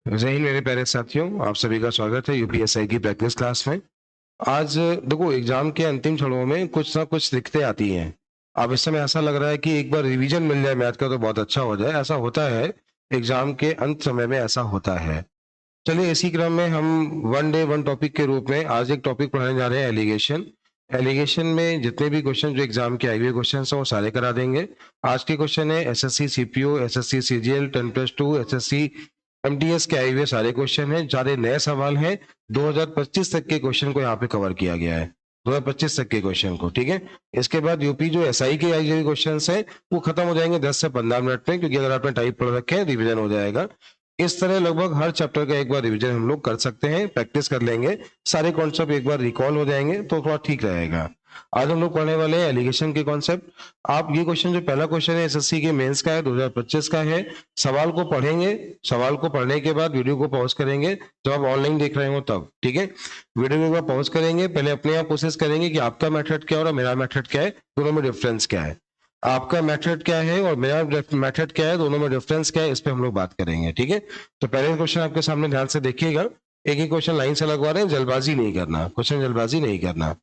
जय हिंद मेरे प्यारे साथियों, आप सभी का स्वागत है यूपीएसआई की प्रैक्टिस क्लास में। आज देखो, एग्जाम के अंतिम क्षणों में कुछ ना कुछ दिक्कतें आती हैं। अब इस समय ऐसा लग रहा है कि एक बार रिवीजन मिल जाए मैथ का तो बहुत अच्छा हो जाए। ऐसा होता है, एग्जाम के अंत समय में ऐसा होता है। चलिए, इसी क्रम में हम वन डे वन टॉपिक के रूप में आज एक टॉपिक पढ़ाने जा रहे हैं, एलिगेशन। एलिगेशन में जितने भी क्वेश्चन जो एग्जाम के आए हुए क्वेश्चन हैं वो सारे करा देंगे। आज के क्वेश्चन है SSC CPO, SSC CGL 10+2, SSC MTS के आए हुए सारे क्वेश्चन हैं, सारे नए सवाल हैं। 2025 तक के क्वेश्चन को यहाँ पे कवर किया गया है, 2025 तक के क्वेश्चन को, ठीक है। इसके बाद यूपी जो एसआई के आई हुए क्वेश्चन है वो खत्म हो जाएंगे 10 से 15 मिनट में, क्योंकि अगर आपने टाइप पढ़ रखे हैं रिविजन हो जाएगा। इस तरह लगभग हर चैप्टर का एक बार रिवीजन हम लोग कर सकते हैं, प्रैक्टिस कर लेंगे, सारे कॉन्सेप्ट एक बार रिकॉल हो जाएंगे तो थोड़ा ठीक रहेगा। आज हम लोग पढ़ने वाले हैं एलिगेशन के कॉन्सेप्ट। आप ये क्वेश्चन, जो पहला क्वेश्चन है एसएससी के मेंस का है, 2025 का है। सवाल को पढ़ेंगे, सवाल को पढ़ने के बाद वीडियो को पॉज करेंगे जब आप ऑनलाइन देख रहे हो तब, ठीक है। वीडियो को एक बार पॉज करेंगे, पहले अपने आप कोशिश करेंगे कि आपका मेथड क्या है और मेरा मेथड क्या है, दोनों में डिफरेंस क्या है। आपका मेथड क्या है और मेरा मेथड क्या है, दोनों में डिफरेंस क्या है, इस पे हम लोग बात करेंगे, ठीक है। तो पहले क्वेश्चन आपके सामने ध्यान से देखिएगा। एक ही क्वेश्चन लाइन से लगवा रहे हैं, जल्दबाजी नहीं करना, क्वेश्चन जल्दबाजी नहीं करना।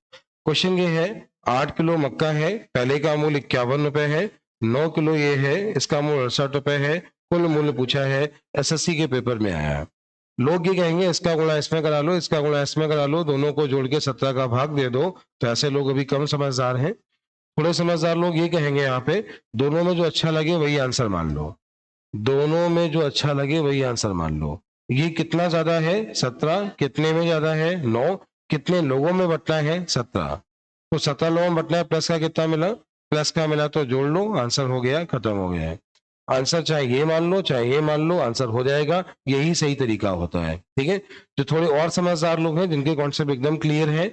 क्वेश्चन ये है, 8 किलो मक्का है, पहले का मूल्य 51 रुपए है। 9 किलो ये है, इसका मूल्य 68 रुपए है। कुल मूल्य पूछा है, एसएससी के पेपर में आया है। लोग ये कहेंगे इसका गुणा इसमें करा लो, इसका गुणा इसमें करा लो, दोनों को जोड़ के 17 का भाग दे दो। तो ऐसे लोग अभी कम समझदार हैं। थोड़े समझदार लोग ये कहेंगे यहाँ पे, दोनों में जो अच्छा लगे वही आंसर मान लो, दोनों में जो अच्छा लगे वही आंसर मान लो। ये कितना ज्यादा है, 17, कितने में ज्यादा है, 9, कितने लोगों में बंटना है, 17। तो 17 लोगों में बंटना है, प्लस का कितना मिला, प्लस का मिला तो जोड़ लो, आंसर हो गया, खत्म हो गया है। आंसर चाहे ये मान लो चाहे ये मान लो, आंसर हो जाएगा। यही सही तरीका होता है, ठीक है। जो थोड़े और समझदार लोग हैं, जिनके कॉन्सेप्ट एकदम क्लियर है,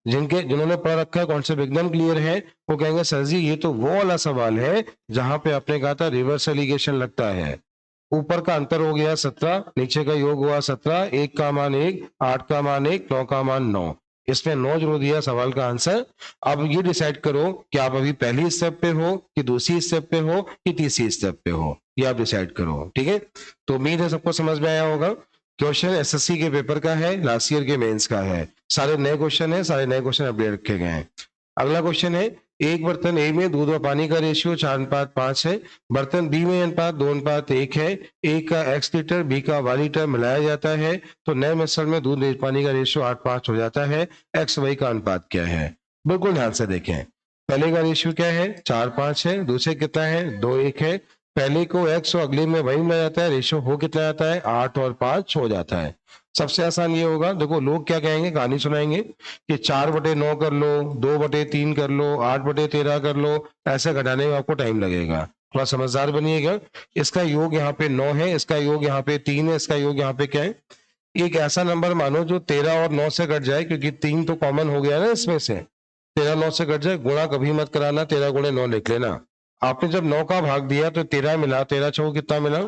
जिन्होंने पढ़ रखा है, कॉन्सेप्ट एकदम क्लियर है, वो कहेंगे सर जी ये तो वो वाला सवाल है जहां पे आपने कहा था रिवर्स एलिगेशन लगता है। ऊपर का अंतर हो गया 17, नीचे का योग हुआ 17, 1 का मान 1, 8 का मान 1, 9 का मान 9। इसमें 9 जोड़ दिया सवाल का आंसर। अब ये डिसाइड करो कि आप अभी पहली स्टेप पे हो कि दूसरी स्टेप पे हो कि तीसरी स्टेप पे हो, ये आप डिसाइड करो, ठीक है। तो उम्मीद है सबको समझ में आया होगा। क्वेश्चन एसएससी के पेपर का है, लास्ट ईयर के मेंस का है। सारे नए क्वेश्चन है, सारे नए क्वेश्चन अपडेट रखे गए हैं। अगला क्वेश्चन है, एक बर्तन ए में दूध और पानी का रेशियो 4:5 है। बर्तन बी में अनुपात 2:1 है। ए का x लीटर, बी का y लीटर मिलाया जाता है तो नए मिश्रण में दूध और पानी का रेशियो 8:5 हो जाता है। एक्स वाई का अनुपात क्या है? बिल्कुल ध्यान से देखें। पहले का रेशियो क्या है, 4:5 है। दूसरे कितना है, 2:1 है। पहले को x और अगले में वही मिला जाता है, रेशियो हो कितना आता है, 8 और 5 हो जाता है। सबसे आसान ये होगा, देखो लोग क्या कहेंगे, कहानी सुनाएंगे कि 4/9 कर लो, 2/3 कर लो, 8/13 कर लो, ऐसे घटाने में आपको टाइम लगेगा। थोड़ा समझदार बनिएगा। इसका योग यहाँ पे 9 है, इसका योग यहाँ पे 3 है, इसका योग यहाँ पे क्या है, एक ऐसा नंबर मानो जो 13 और 9 से कट जाए, क्योंकि 3 तो कॉमन हो गया ना इसमें से। 13 9 से कट जाए, गुणा कभी मत कराना, 13 गुणे 9 लिख लेना। आपने जब 9 का भाग दिया तो 13 मिला, 13 चौक कितना मिला,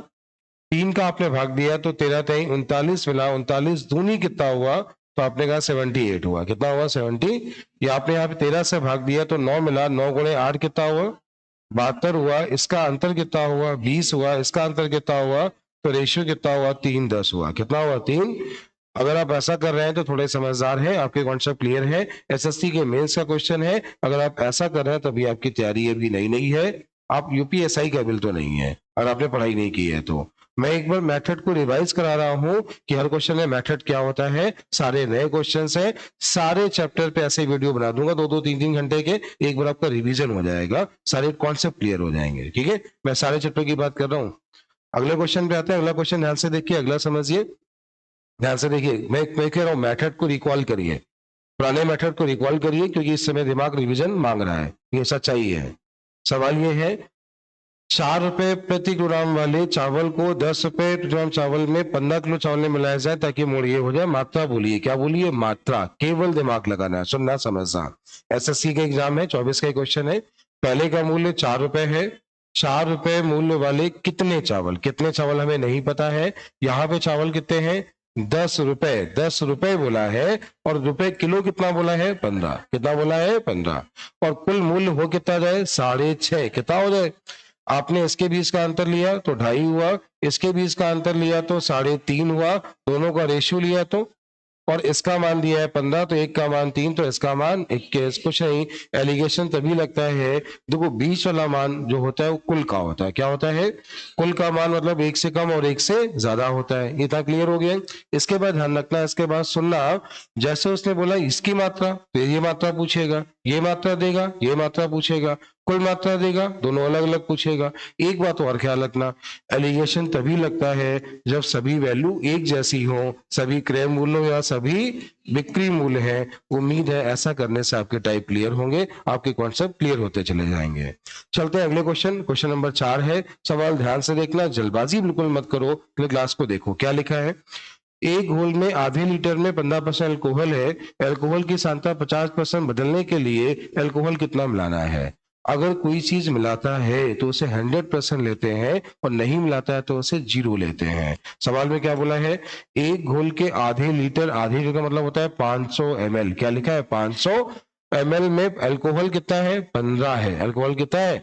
3 का आपने भाग दिया तो 13 3 39 मिला, 39 दूनी कितना हुआ, तो आपने कहा 78 हुआ। कितना हुआ, 70। या आपने यहाँ पे 13 से भाग दिया तो 9 मिला, 9 गुणे 8 कितना हुआ, 72 हुआ। इसका अंतर कितना हुआ, 20 हुआ। इसका अंतर कितना हुआ, तो रेशियो कितना हुआ, 3:10 हुआ। कितना हुआ, 3। अगर आप ऐसा कर रहे हैं तो थोड़े समझदार हैं, आपके कॉन्सेप्ट क्लियर है। एसएससी के मेंस का क्वेश्चन है, अगर आप ऐसा कर रहे हैं तभी आपकी तैयारी अभी नई नहीं है। आप यूपीएसआई का बिल तो नहीं है, और आपने पढ़ाई नहीं की है। तो मैं एक बार मेथड को रिवाइज करा रहा हूं कि हर क्वेश्चन में मेथड क्या होता है। सारे नए क्वेश्चंस हैं, सारे चैप्टर पे ऐसे वीडियो बना दूंगा 2-2 3-3 घंटे के, एक बार आपका रिवीजन हो जाएगा, सारे कॉन्सेप्ट क्लियर हो जाएंगे, ठीक है। मैं सारे चैप्टर की बात कर रहा हूँ। अगले क्वेश्चन पे आते हैं। अगला क्वेश्चन ध्यान से देखिए, अगला समझिए, ध्यान से देखिए। मैं कह रहा हूँ मेथड को रिकॉल करिए, पुराने मेथड को रिकॉल करिए, क्योंकि इस समय दिमाग रिवीजन मांग रहा है, ये सच्चाई है। सवाल ये है, 4 रुपए प्रति किलोग्राम वाले चावल को 10 रुपए प्रति किलोग्राम चावल में 15 किलो चावल में मिलाया जाए ताकि मूल ये हो जाए। मात्रा बोलिए, क्या बोलिए, मात्रा। केवल दिमाग लगाना है, सुनना समझना। एसएससी का एग्जाम है, 24 का क्वेश्चन है। पहले का मूल्य 4 रुपए है। 4 रुपए मूल्य वाले कितने चावल, कितने चावल हमें नहीं पता है। यहाँ पे चावल कितने हैं, 10 रुपए। 10 रुपए बोला है, और रुपए किलो कितना बोला है, 15। कितना बोला है, 15। और कुल मूल्य हो कितना जाए, 6.5। कितना हो जाए, आपने इसके बीच का अंतर लिया तो 2.5 हुआ, इसके बीच का अंतर लिया तो 3.5 हुआ, दोनों का रेशियो लिया तो, और इसका मान दिया है 15, तो एक का मान 3, तो इसका मान 21। कुछ नहीं, एलिगेशन तभी लगता है, देखो बीच वाला मान जो होता है वो कुल का होता है। क्या होता है? कुल का मान, मतलब एक से कम और एक से ज्यादा होता है। ये था, क्लियर हो गया? इसके बाद ध्यान रखना, इसके बाद सुनना, जैसे उसने बोला इसकी मात्रा, तो ये मात्रा पूछेगा, ये मात्रा देगा, ये मात्रा पूछेगा, कुल मात्रा देगा, दोनों अलग अलग पूछेगा। एक बात और ख्याल रखना, एलिगेशन तभी लगता है जब सभी वैल्यू एक जैसी हो, सभी क्रय मूल्य या सभी बिक्री मूल्य है। उम्मीद है ऐसा करने से आपके टाइप क्लियर होंगे, आपके कॉन्सेप्ट क्लियर होते चले जाएंगे। चलते हैं अगले क्वेश्चन। क्वेश्चन नंबर 4 है, सवाल ध्यान से देखना, जल्दबाजी बिल्कुल मत करो, क्लास को देखो क्या लिखा है। एक घोल में आधे लीटर में 15% अल्कोहल है, अल्कोहल की सांद्रता 50% बदलने के लिए अल्कोहल कितना मिलाना है? अगर कोई चीज मिलाता है तो उसे 100% लेते हैं, और नहीं मिलाता है तो उसे 0 लेते हैं। सवाल में क्या बोला है? एक घोल के आधे लीटर का मतलब होता है 500 ml। क्या लिखा है? 500 ml में अल्कोहल कितना है? 15 है। अल्कोहल कितना है?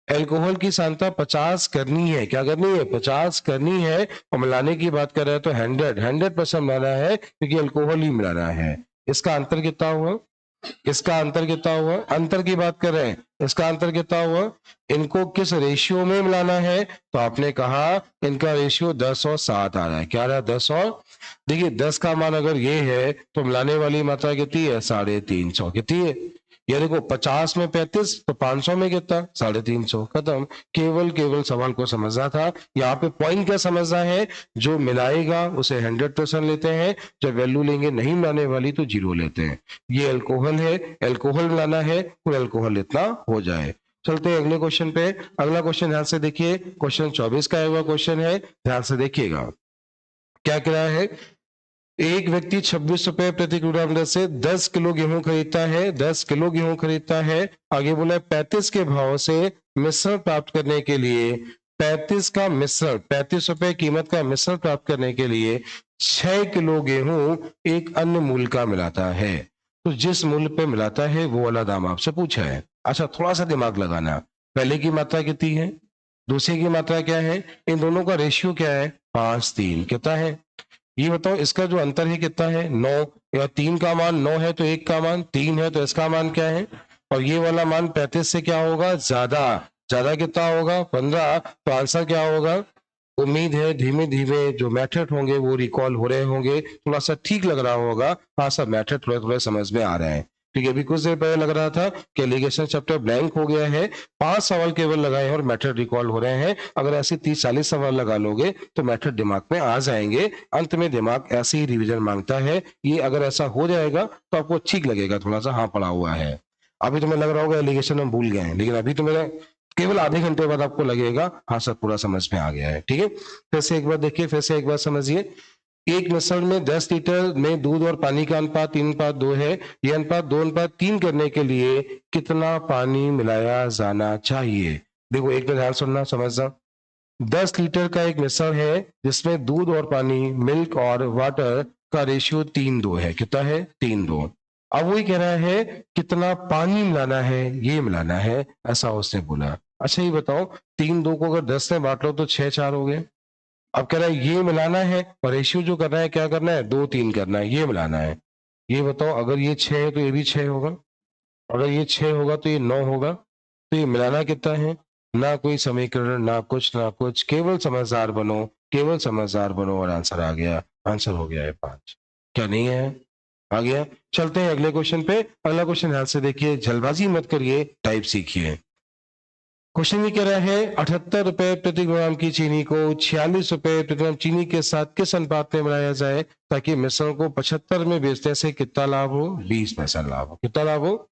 अल्कोहल की सांद्रता 50 करनी है। क्या करनी है? 50 करनी है। और मिलाने की बात कर रहे हैं तो 100% मिलाना है, क्योंकि अल्कोहल ही मिलाना है। इसका अंतर कितना हुआ? इसका अंतर कितना हुआ? अंतर की बात कर रहे हैं, इसका अंतर कितना हुआ? इनको किस रेशियो में मिलाना है? तो आपने कहा इनका रेशियो 10 और 7 आ रहा है। क्या आ रहा है? 10 और, देखिए 10 का मान अगर ये है तो मिलाने वाली मात्रा कितनी है? 350। कितनी है? ये देखो 50 में 35, तो 500 में कितना? 350। खत्म। केवल सवाल को समझना था। यहाँ पे पॉइंट क्या समझना है? जो मिलाएगा उसे 100% लेते हैं, जब वैल्यू लेंगे नहीं मिलाने वाली तो 0 लेते हैं। ये अल्कोहल है, अल्कोहल मिलाना है, कुल अल्कोहल इतना हो जाए। चलते हैं अगले क्वेश्चन पे। अगला क्वेश्चन ध्यान से देखिए, क्वेश्चन 24 का हुआ क्वेश्चन है, ध्यान से देखिएगा क्या कह रहा है। एक व्यक्ति 26 रुपए प्रति किलोग्राम दर से 10 किलो गेहूं खरीदता है, 10 किलो गेहूं खरीदता है। आगे बोला है 35 के भाव से मिश्रण प्राप्त करने के लिए, 35 का मिश्रण, 35 रुपए कीमत का मिश्रण प्राप्त करने के लिए 6 किलो गेहूं एक अन्य मूल्य का मिलाता है। तो जिस मूल्य पे मिलाता है वो वाला दाम आपसे पूछा है। अच्छा, थोड़ा सा दिमाग लगाना, पहले की मात्रा कितनी है, दूसरे की मात्रा क्या है, इन दोनों का रेशियो क्या है? 5:3। कितना है ये बताओ? इसका जो अंतर है कितना है? 9। या 3 का मान 9 है तो एक का मान 3 है, तो इसका मान क्या है? और ये वाला मान 35 से क्या होगा? ज्यादा। ज्यादा कितना होगा? 15। तो आंसर क्या होगा? उम्मीद है धीमे धीमे जो मेथड होंगे वो रिकॉल हो रहे होंगे, थोड़ा सा ठीक लग रहा होगा। हाँ, सब मेथड थोड़े थोड़े समझ में आ रहे हैं। ठीक है, अभी कुछ देर पहले लग रहा था कि एलिगेशन चैप्टर ब्लैंक हो गया है, 5 सवाल केवल लगाए हैं और मेथड रिकॉल हो रहे हैं। अगर ऐसे 30-40 सवाल लगा लोगे तो मेथड दिमाग में आ जाएंगे। अंत में दिमाग ऐसे ही रिवीजन मांगता है। ये अगर ऐसा हो जाएगा तो आपको ठीक लगेगा, थोड़ा सा हाँ पढ़ा हुआ है। अभी तुम्हें लग रहा होगा एलिगेशन हम भूल गए हैं, लेकिन अभी तो मेरा केवल आधे घंटे बाद आपको लगेगा हाँ सर पूरा समझ में आ गया है। ठीक है, फिर से एक बार देखिए, फिर से एक बार समझिए। एक मिश्रण में 10 लीटर में दूध और पानी का अनुपात 3:2 है। यह अनुपात 2:3 करने के लिए कितना पानी मिलाया जाना चाहिए? देखो एक तो ध्यान सुनना, समझना। 10 लीटर का एक मिश्रण है जिसमें दूध और पानी, मिल्क और वाटर का रेशियो 3:2 है। कितना है? 3:2। अब वही कह रहा है कितना पानी मिलाना है, ये मिलाना है, ऐसा उसने बोला। अच्छा ये बताओ, 3:2 को अगर 10 से बांट लो तो 6:4 हो गए। अब कह रहा है ये मिलाना है, और रेशियो जो करना है क्या करना है? 2:3 करना है, ये मिलाना है। ये बताओ, अगर ये 6 है तो ये भी 6 होगा, अगर ये 6 होगा तो ये 9 होगा। तो ये मिलाना कितना है? ना कोई समीकरण, ना कुछ ना कुछ, केवल समझदार बनो, केवल समझदार बनो, और आंसर आ गया। आंसर हो गया है 5। क्या नहीं है? आ गया। चलते हैं अगले क्वेश्चन पे। अगला क्वेश्चन ध्यान से देखिए, जल्दबाजी मत करिए, टाइप सीखिए। क्वेश्चन ये कह रहा है 78 रुपए प्रति ग्राम की चीनी को 46 रुपए प्रति ग्राम चीनी के साथ किस अनुपात में बनाया जाए ताकि मिश्रण को 75 में बेचने से कितना लाभ हो? 20 पैसा लाभ हो। कितना लाभ हो?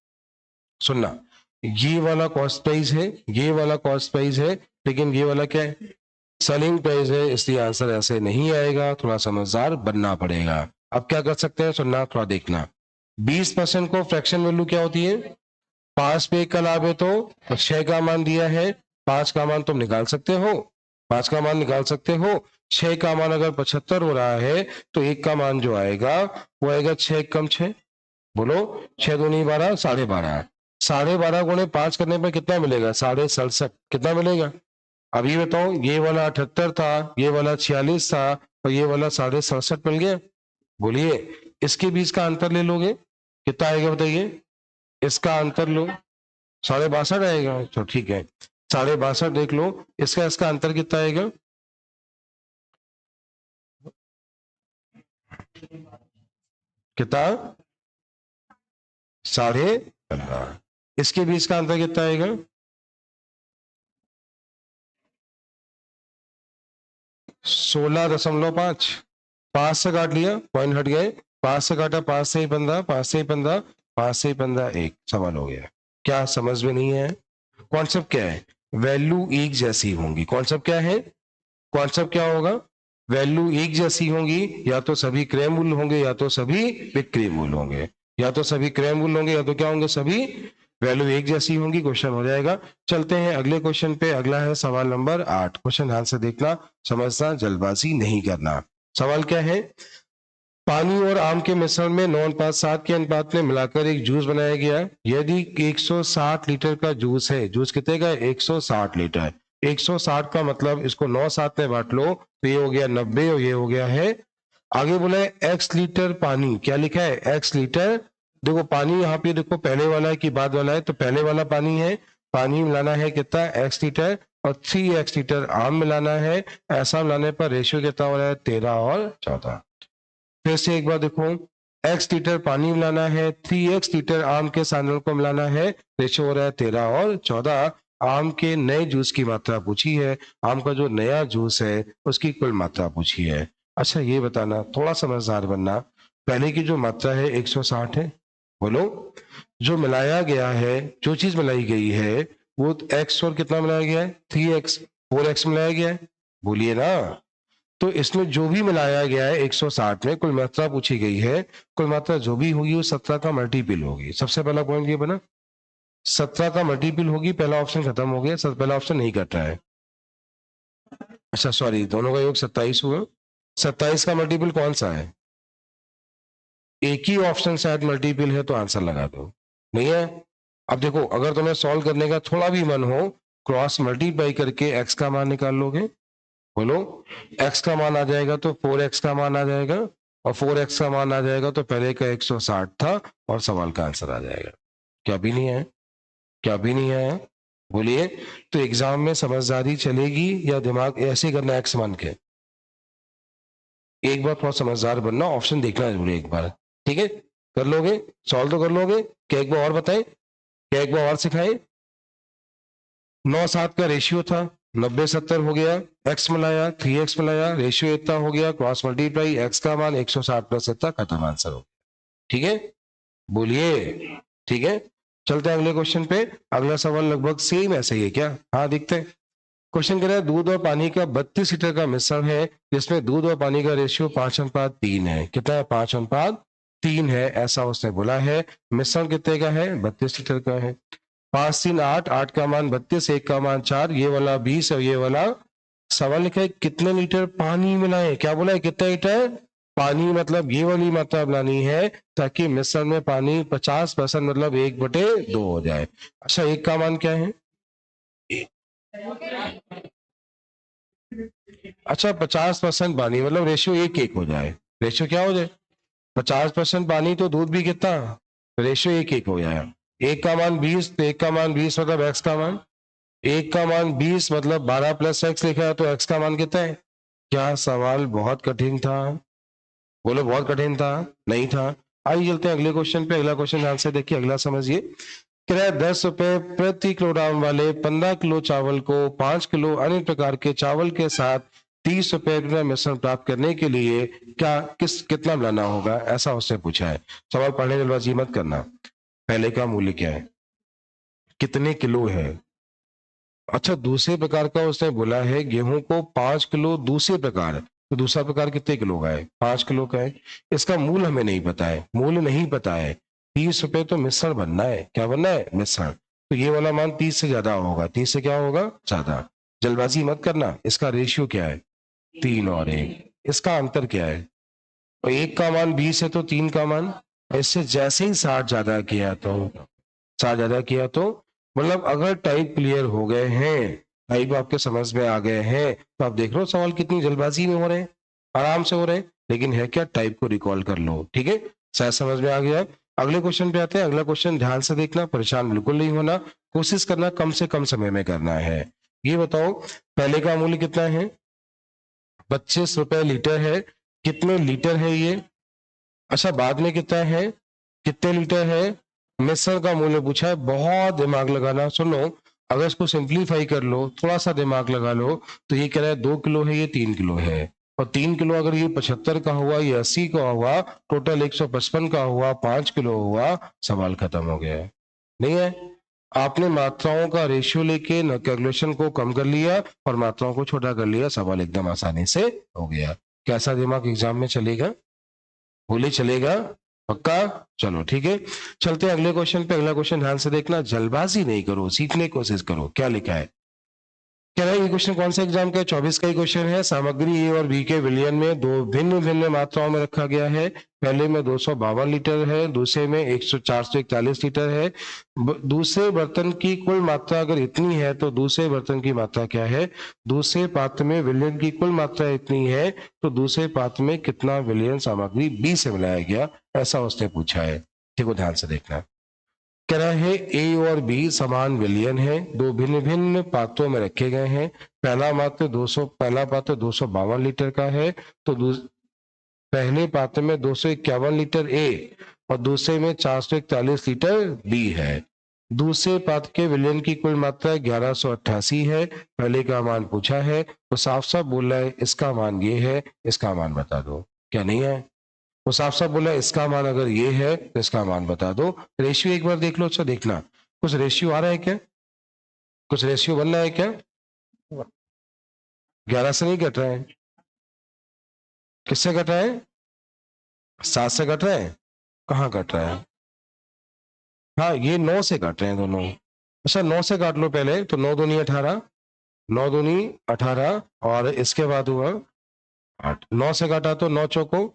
सुनना, ये वाला कॉस्ट प्राइस है, ये वाला कॉस्ट प्राइस है, लेकिन ये वाला क्या है? सेलिंग प्राइस है, इसलिए आंसर ऐसे नहीं आएगा, थोड़ा समझदार बनना पड़ेगा। अब क्या कर सकते हैं? सुनना, थोड़ा देखना। 20% को फ्रैक्शन वैल्यू क्या होती है? 5 पे 1 का लाभ है तो 6 का मान दिया है, 5 का मान तुम निकाल सकते हो, 5 का मान निकाल सकते हो। 6 का मान अगर 75 हो रहा है तो 1 का मान जो आएगा वो आएगा 6 कम 6, बोलो 6 दूनी 12, 12.5, 12.5 गुणे 5 करने पर कितना मिलेगा? 67.5। कितना मिलेगा? अब ये बताओ, ये वाला 78 था, ये वाला 46 था और ये वाला 67.5 मिल गया। बोलिए, इसके बीच का अंतर ले लोगे कितना आएगा बताइए? इसका अंतर लो, 62.5 आएगा। तो ठीक है, 62.5 देख लो, इसका अंतर कितना आएगा? कितना? 15.5। इसके बीच का अंतर कितना आएगा? 16.5। 5 से काट लिया, पॉइंट हट गए। 5 से काटा, 5 से ही 15, 5 से ही 15, 5 से ही 15, 1 सवाल हो गया। क्या समझ में नहीं है? कॉन्सेप्ट क्या है? वैल्यू एक जैसी होंगी। कॉन्सेप्ट क्या है? कॉन्सेप्ट क्या होगा? वैल्यू एक जैसी होंगी, या तो सभी क्रय मूल्य होंगे या तो सभी विक्रय मूल्य होंगे, या तो सभी क्रय मूल्य होंगे या तो क्या होंगे? सभी वैल्यू एक जैसी होंगी। क्वेश्चन हो जाएगा। चलते हैं अगले क्वेश्चन पे। अगला है सवाल नंबर 8। क्वेश्चन ध्यान से देखना, समझना, जल्दबाजी नहीं करना। सवाल क्या है? पानी और आम के मिश्रण में 9:7 के अनुपात में मिलाकर एक जूस बनाया गया। यदि 160 लीटर का जूस है, जूस कितने का है? 160 लीटर। 160 का मतलब इसको 9/7 में बांट लो तो ये हो गया 90 और ये हो गया है। आगे बोला है x लीटर पानी। क्या लिखा है? x litre. देखो पानी यहाँ पे देखो, पहले वाला है कि बाद वाला है? तो पहले वाला पानी है। पानी मिलाना है कितना? x litre. और 3x लीटर आम मिलाना है। ऐसा मिलाने पर रेशियो कितना हो रहा है? 13 और 14। फिर से एक बार देखो, x लीटर पानी मिलाना है, 3x लीटर आम के सांद्रण को मिलाना है, रेशियो हो रहा है 13 और 14। आम के नए जूस की मात्रा पूछी है। आम का जो नया जूस है उसकी कुल मात्रा पूछी है। अच्छा ये बताना, थोड़ा समझदार बनना, पहले की जो मात्रा है 160 है, बोलो। जो मिलाया गया है, जो चीज मिलाई गई है वो x और कितना मिलाया गया है? 3x, 4x मिलाया गया है। बोलिए ना। तो इसमें जो भी मिलाया गया है 160 में, कुल मात्रा पूछी गई है, कुल मात्रा जो भी होगी वो 17 का मल्टीपल होगी। सबसे पहला पॉइंट ये बना, 17 का मल्टीपल होगी। पहला ऑप्शन खत्म हो गया, पहला ऑप्शन नहीं करता है। अच्छा सॉरी, दोनों का योग 27 हुआ। 27 का मल्टीपल कौन सा है? एक ही ऑप्शन शायद मल्टीपल है, तो आंसर लगा दो। नहीं है? अब देखो, अगर तुम्हें सॉल्व करने का थोड़ा भी मन हो, क्रॉस मल्टीप्लाई करके एक्स का मान निकाल लोगे। बोलो, x का मान आ जाएगा तो 4x का मान आ जाएगा, और 4x का मान आ जाएगा तो पहले का 160 था और सवाल का आंसर आ जाएगा। क्या भी नहीं है? क्या भी नहीं है? बोलिए। तो एग्जाम में समझदारी चलेगी या दिमाग ऐसे ही करना एक्स मान के? एक बार थोड़ा समझदार बनना, ऑप्शन देखना जरूरी एक बार। ठीक है, कर लोगे? सॉल्व तो कर लोगे क्या? एक बार और बताएं, क्या एक बार और सिखाएं? 9:7 का रेशियो था, 90-70 हो गया। x मिलाया, 3x मिलाया, रेशियो इतना हो गया, क्रॉस मल्टीप्लाई, x का मान 160 प्लस इतना, खत्म, आंसर हो गया। ठीक है, बोलिए। ठीक है, चलते हैं अगले क्वेश्चन पे। अगला सवाल लगभग सेम ऐसे ही है क्या? हाँ दिखते हैं। क्वेश्चन कह रहा है दूध और पानी का 32 लीटर का मिश्रण है जिसमें दूध और पानी का रेशियो 5:3 है। कितना है? 5:3 है, ऐसा उसने बोला है। मिश्रण कितने का है? 32 लीटर का है। 5×3 = 8, 8 का मान 32, 1 का मान 4, ये वाला 20 और ये वाला। सवाल लिखा है कितने लीटर पानी मिलाए। क्या बोला है? कितने लीटर पानी, मतलब ये वाली मात्रा बनानी है ताकि मिश्रण में पानी 50% मतलब 1/2 हो जाए। अच्छा, एक का मान क्या है? अच्छा, 50% पानी मतलब रेशियो 1:1 हो जाए। रेशियो क्या हो जाए? 50% पानी तो दूध भी कितना, रेशियो 1:1 हो जाए। एक का मान 20, तो एक का मान 20 मतलब एक्स का मान, एक का मान 20 मतलब 12 प्लस एक्स लिखा है, तो एक्स का मान कितना है? क्या सवाल बहुत कठिन था? बोलो, बहुत कठिन था? नहीं था। आइए चलते हैं अगले क्वेश्चन पे। अगला क्वेश्चन ध्यान से देखिए, अगला समझिए। कह रहा है 10 रुपए प्रति किलोग्राम वाले 15 किलो चावल को 5 किलो अन्य प्रकार के चावल के साथ 30 रुपए का मिश्रण प्राप्त करने के लिए क्या कितना मिलाना होगा, ऐसा उसने पूछा है। सवाल पढ़ने जल्दबाजी मत करना। पहले का मूल्य क्या है? कितने किलो है? अच्छा, दूसरे प्रकार का उसने बोला है गेहूं को 5 किलो, दूसरे प्रकार, तो दूसरा प्रकार कितने किलो का है? 5 किलो का है। इसका मूल हमें नहीं पता है, मूल नहीं पता है। 30 रुपए तो मिश्रण बनना है। क्या बनना है? मिश्रण। तो ये वाला मान 30 से ज्यादा होगा। 30 से क्या होगा? ज्यादा। जल्दबाजी मत करना। इसका रेशियो क्या है? 3 और 1। इसका अंतर क्या है? और एक का मान 20 है तो 3 का मान, इससे जैसे ही 60 ज्यादा किया तो, 60 ज्यादा किया तो, मतलब अगर टाइप क्लियर हो गए हैं टाइप आपके समझ में आ गए हैं तो आप देख रहे हो सवाल कितनी जल्दबाजी में हो रहे हैं, आराम से हो रहे हैं, लेकिन है क्या, टाइप को रिकॉल कर लो। ठीक है, शायद समझ में आ गया। अगले क्वेश्चन पे आते हैं। अगला क्वेश्चन ध्यान से देखना, परेशान बिल्कुल नहीं होना, कोशिश करना कम से कम समय में करना है। ये बताओ पहले का मूल्य कितना है, 25 रुपए लीटर है, कितने लीटर है ये। अच्छा बाद में कितना है, कितने लीटर है। मिश्रण का मूल्य पूछा है, बहुत दिमाग लगाना। सुनो, अगर इसको सिंप्लीफाई कर लो, थोड़ा सा दिमाग लगा लो, तो ये कह रहा है 2 किलो है, ये 3 किलो है। और 3 किलो अगर ये 75 का हुआ, ये 80 का हुआ, टोटल 155 का हुआ, 5 किलो हुआ, सवाल खत्म हो गया है। नहीं है, आपने मात्राओं का रेशियो लेके कैलकुलेशन को कम कर लिया और मात्राओं को छोटा कर लिया, सवाल एकदम आसानी से हो गया। कैसा दिमाग एग्जाम में चलेगा, बोले चलेगा, पक्का। चलो ठीक है, चलते हैं अगले क्वेश्चन पे। अगला क्वेश्चन ध्यान से देखना, जल्दबाजी नहीं करो, सीखने की कोशिश करो। क्या लिखा है, कह रहा है ये क्वेश्चन कौन सा एग्जाम का है, 24 का ही क्वेश्चन है। सामग्री ए और बी के विलयन में दो भिन्न भिन्न मात्राओं में रखा गया है। पहले में 252 लीटर है, दूसरे में 441 लीटर है। दूसरे बर्तन की कुल मात्रा अगर इतनी है तो दूसरे बर्तन की मात्रा क्या है। दूसरे पात्र में विलयन की कुल मात्रा इतनी है तो दूसरे पात्र में कितना विलयन सामग्री बी से मिलाया गया, ऐसा उसने पूछा है। ठीक है, ध्यान से देखना। कह रहा है ए और बी समान विलयन है, दो भिन्न भिन्न पात्रों में रखे गए हैं। पहला पात्र 252 लीटर का है, तो पहले पात्र में 251 लीटर ए और दूसरे में 441 लीटर बी है। दूसरे पात्र के विलयन की कुल मात्रा 1188 है। पहले का मान पूछा है तो साफ साफ बोल रहा है इसका मान ये है, इसका मान बता दो। क्या नहीं है, वो साफ साफ बोला इसका मान अगर ये है तो इसका मान बता दो। रेशियो एक बार देख लो। अच्छा देखना, कुछ रेशियो आ रहा है क्या, कुछ रेशियो बन रहा है क्या। 11 से नहीं घट रहा है, किससे घट रहा है, 7 से घट रहा है। कहाँ घट रहा है, हाँ ये 9 से घट रहे हैं दोनों। अच्छा 9 से काट लो पहले, तो 9 दूनी 18, 9 दूनी 18 और इसके बाद हुआ 8। 9 से काटा तो 9 चौको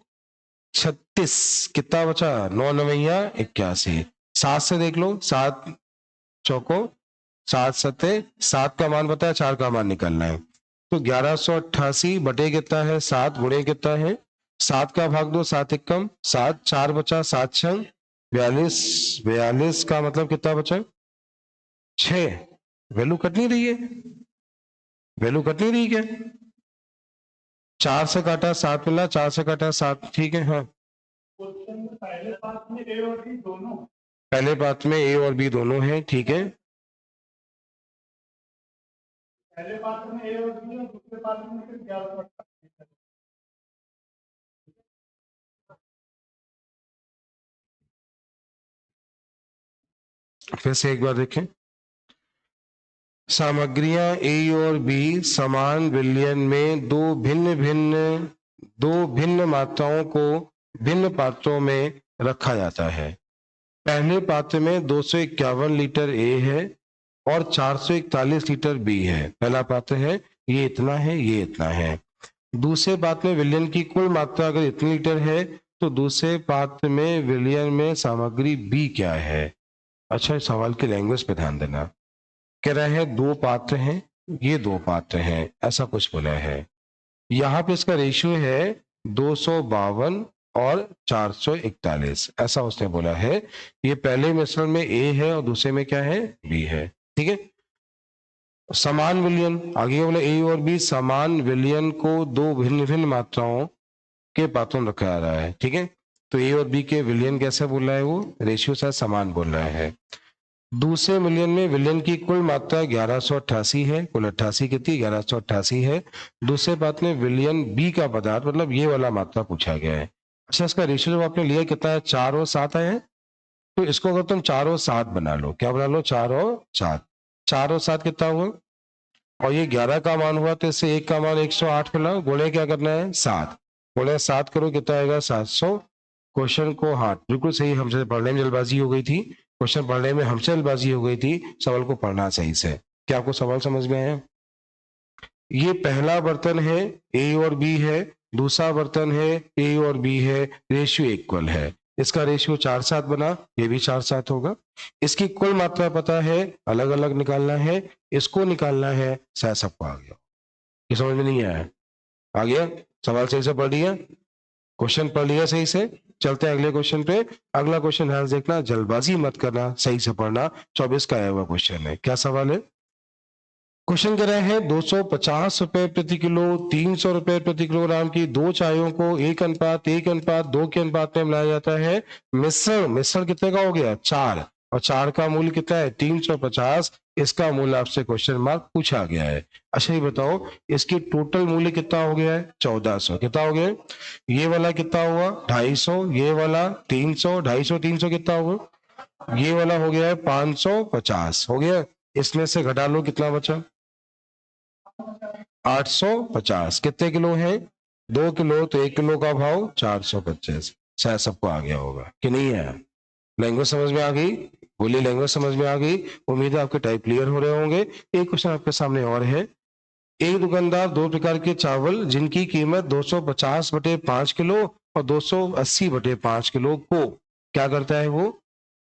36, कितना बचा, 9 नवैया 81। 7 से देख लो, 7 चौको 7 सत्ते, 7 का मान बताया, 4 का मान निकलना है। तो 1188 बटे कितना है 7 गुणे कितना है 7 का भाग दो, 7 एकम 7, 4 बचा, 7 छंग 42, 42 का मतलब कितना बचा 6। वैल्यू कट नहीं रही है, वैल्यू कट नहीं रही क्या, 4 से काटा 7 मिला, 4 से काटा 7, ठीक है। हाँ पहले पार्ट में ए और बी दोनों हैं, ठीक है। पहले पात्र में ए और बी और दूसरे पात्र में सिर्फ 11। फिर से एक बार देखें, सामग्रियां ए और बी समान विलयन में दो भिन्न मात्राओं को भिन्न पात्रों में रखा जाता है। पहले पात्र में 251 लीटर ए है और 441 लीटर बी है। पहला पात्र है, ये इतना है, ये इतना है। दूसरे पात्र में विलयन की कुल मात्रा अगर इतनी लीटर है तो दूसरे पात्र में विलयन में सामग्री बी क्या है। अच्छा सवाल की लैंग्वेज पे ध्यान देना, कह रहा है दो पात्र हैं, ये दो पात्र हैं, ऐसा कुछ बोला है। यहाँ पे इसका रेशियो है 252 और 441, ऐसा उसने बोला है। ये पहले मिश्रण में ए है और दूसरे में क्या है, बी है। ठीक है, समान विलयन आगे बोले ए और बी समान विलयन को दो भिन्न भिन्न मात्राओं के पात्रों में रखा जा रहा है। ठीक है, तो ए और बी के विलयन कैसे बोल रहा है, वो रेशियो से समान बोल रहा है। दूसरे मिलियन में विलयन की कुल मात्रा 1188 है, कुल 88 कितनी 1188 है। दूसरे बात में विलयन बी का पदार्थ मतलब ये वाला मात्रा पूछा गया है। अच्छा इसका रेशियो जब आपने लिया कितना है, 4 और 7 आए हैं, तो इसको अगर तुम 4 और 7 बना लो, क्या बना लो 4 और 7, 4 और 7 कितना हुआ, और ये 11 का मान हुआ तो इससे एक का मान 108 मिला, गुणे क्या करना है 7, गुणे 7 करो कितना आएगा 700। क्वेश्चन को हाँ बिल्कुल सही, हमसे पढ़ने में जल्दबाजी हो गई थी, क्वेश्चन पढ़ने में हमसे जल्दबाजी हो गई थी, सवाल को पढ़ना सही से। क्या आपको सवाल समझ में आया, ये पहला बर्तन है ए और बी है, दूसरा बर्तन है ए और बी है, रेशियो इक्वल है। इसका रेशियो 4:7 बना, ये भी 4:7 होगा। इसकी कुल मात्रा पता है, अलग अलग निकालना है, इसको निकालना है, शायद सबको आ गया। ये समझ में नहीं आया? आ गया? सवाल सही से पढ़ लिया, क्वेश्चन पढ़ लिया सही से। चलते हैं अगले क्वेश्चन पे। अगला क्वेश्चन ध्यान से देखना, जल्दबाजी मत करना, सही से पढ़ना। 24 का आया हुआ क्वेश्चन है। क्या सवाल है? क्वेश्चन कह रहे हैं 250 रुपए प्रति किलो, 300 रुपए प्रति किलोग्राम की दो चायों को 1:1:2 के अनुपात में मिलाया जाता है। मिश्रण मिश्रण कितने का हो गया? 4, और 4 का मूल्य कितना है? 350। इसका मूल्य आपसे क्वेश्चन मार्क पूछा गया है। अच्छा ये बताओ, इसकी टोटल मूल्य कितना हो गया है? 1400। कितना हो गया? ये वाला कितना हुआ? 250, ये वाला 300, 250 300 कितना होगा? ये वाला हो गया है 550 हो गया। इसमें से घटा लो, कितना बचा? 850। कितने किलो है? 2 किलो, तो 1 किलो का भाव 425। शायद सबको आ गया होगा कि नहीं है? लैंग्वेज समझ में आ गई? बोलिए, लैंग्वेज समझ में आ गई? उम्मीद है आपके टाइप क्लियर हो रहे होंगे। एक क्वेश्चन आपके सामने और है। एक दुकानदार 2 प्रकार के चावल जिनकी कीमत 250/5 किलो और 280/5 किलो को क्या करता है? वो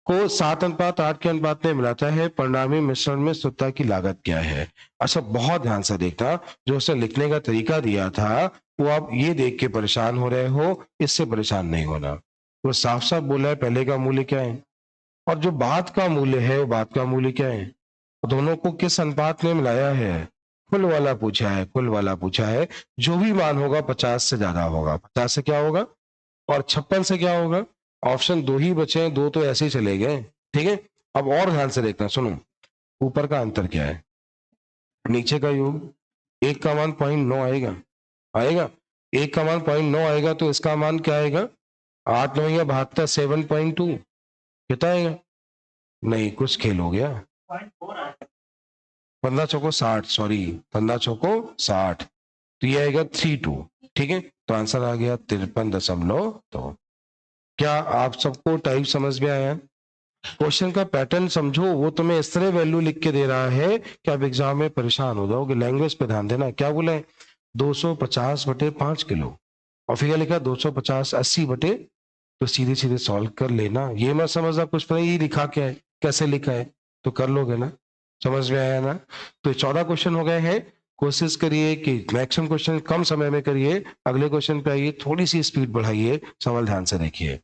को 7:8 के अनुपात में मिलाता है। परिणामी मिश्रण में शुद्धता की लागत क्या है? अच्छा बहुत ध्यान से देखना, जो उसने लिखने का तरीका दिया था वो आप ये देख के परेशान हो रहे हो, इससे परेशान नहीं होना। वो साफ साफ बोला है पहले का मूल्य क्या है, और जो बाद का मूल्य है वो बाद का मूल्य क्या है। दोनों को किस अनुपात में मिलाया है? कुल वाला पूछा है, कुल वाला पूछा है। जो भी मान होगा 50 से ज्यादा होगा। 50 से क्या होगा और 56 से क्या होगा? ऑप्शन दो ही बचे हैं, दो तो ऐसे ही चले गए। ठीक है, अब और ध्यान से देखना, सुनो। ऊपर का अंतर क्या है, नीचे का योग। एक का मान 0.9 आएगा, आएगा। एक का मान 0.9 आएगा तो इसका मान क्या आएगा? 8 9 या 72, 7.2। कितना आएगा? नहीं, कुछ खेल हो गया। 15 चौको 60, सॉरी 15 चौको 60, तो ये आएगा 32। ठीक है, तो आंसर आ गया 53.2। क्या आप सबको टाइप समझ में आया? क्वेश्चन का पैटर्न समझो, वो तुम्हें इस तरह वैल्यू लिख के दे रहा है कि आप एग्जाम में परेशान हो जाओगे। लैंग्वेज पे ध्यान देना। क्या बोला है? 250/5 किलो, और फिर क्या लिखा? 250 80 तो सीधे सीधे सॉल्व कर लेना। ये मत समझना कुछ पता ही लिखा क्या है, कैसे लिखा है, तो कर लोगे ना। समझ में आया ना? तो 14 क्वेश्चन हो गए हैं। कोशिश करिए कि मैक्सिमम क्वेश्चन कम समय में करिए। अगले क्वेश्चन पे आइए, थोड़ी सी स्पीड बढ़ाइए, सवाल ध्यान से देखिए।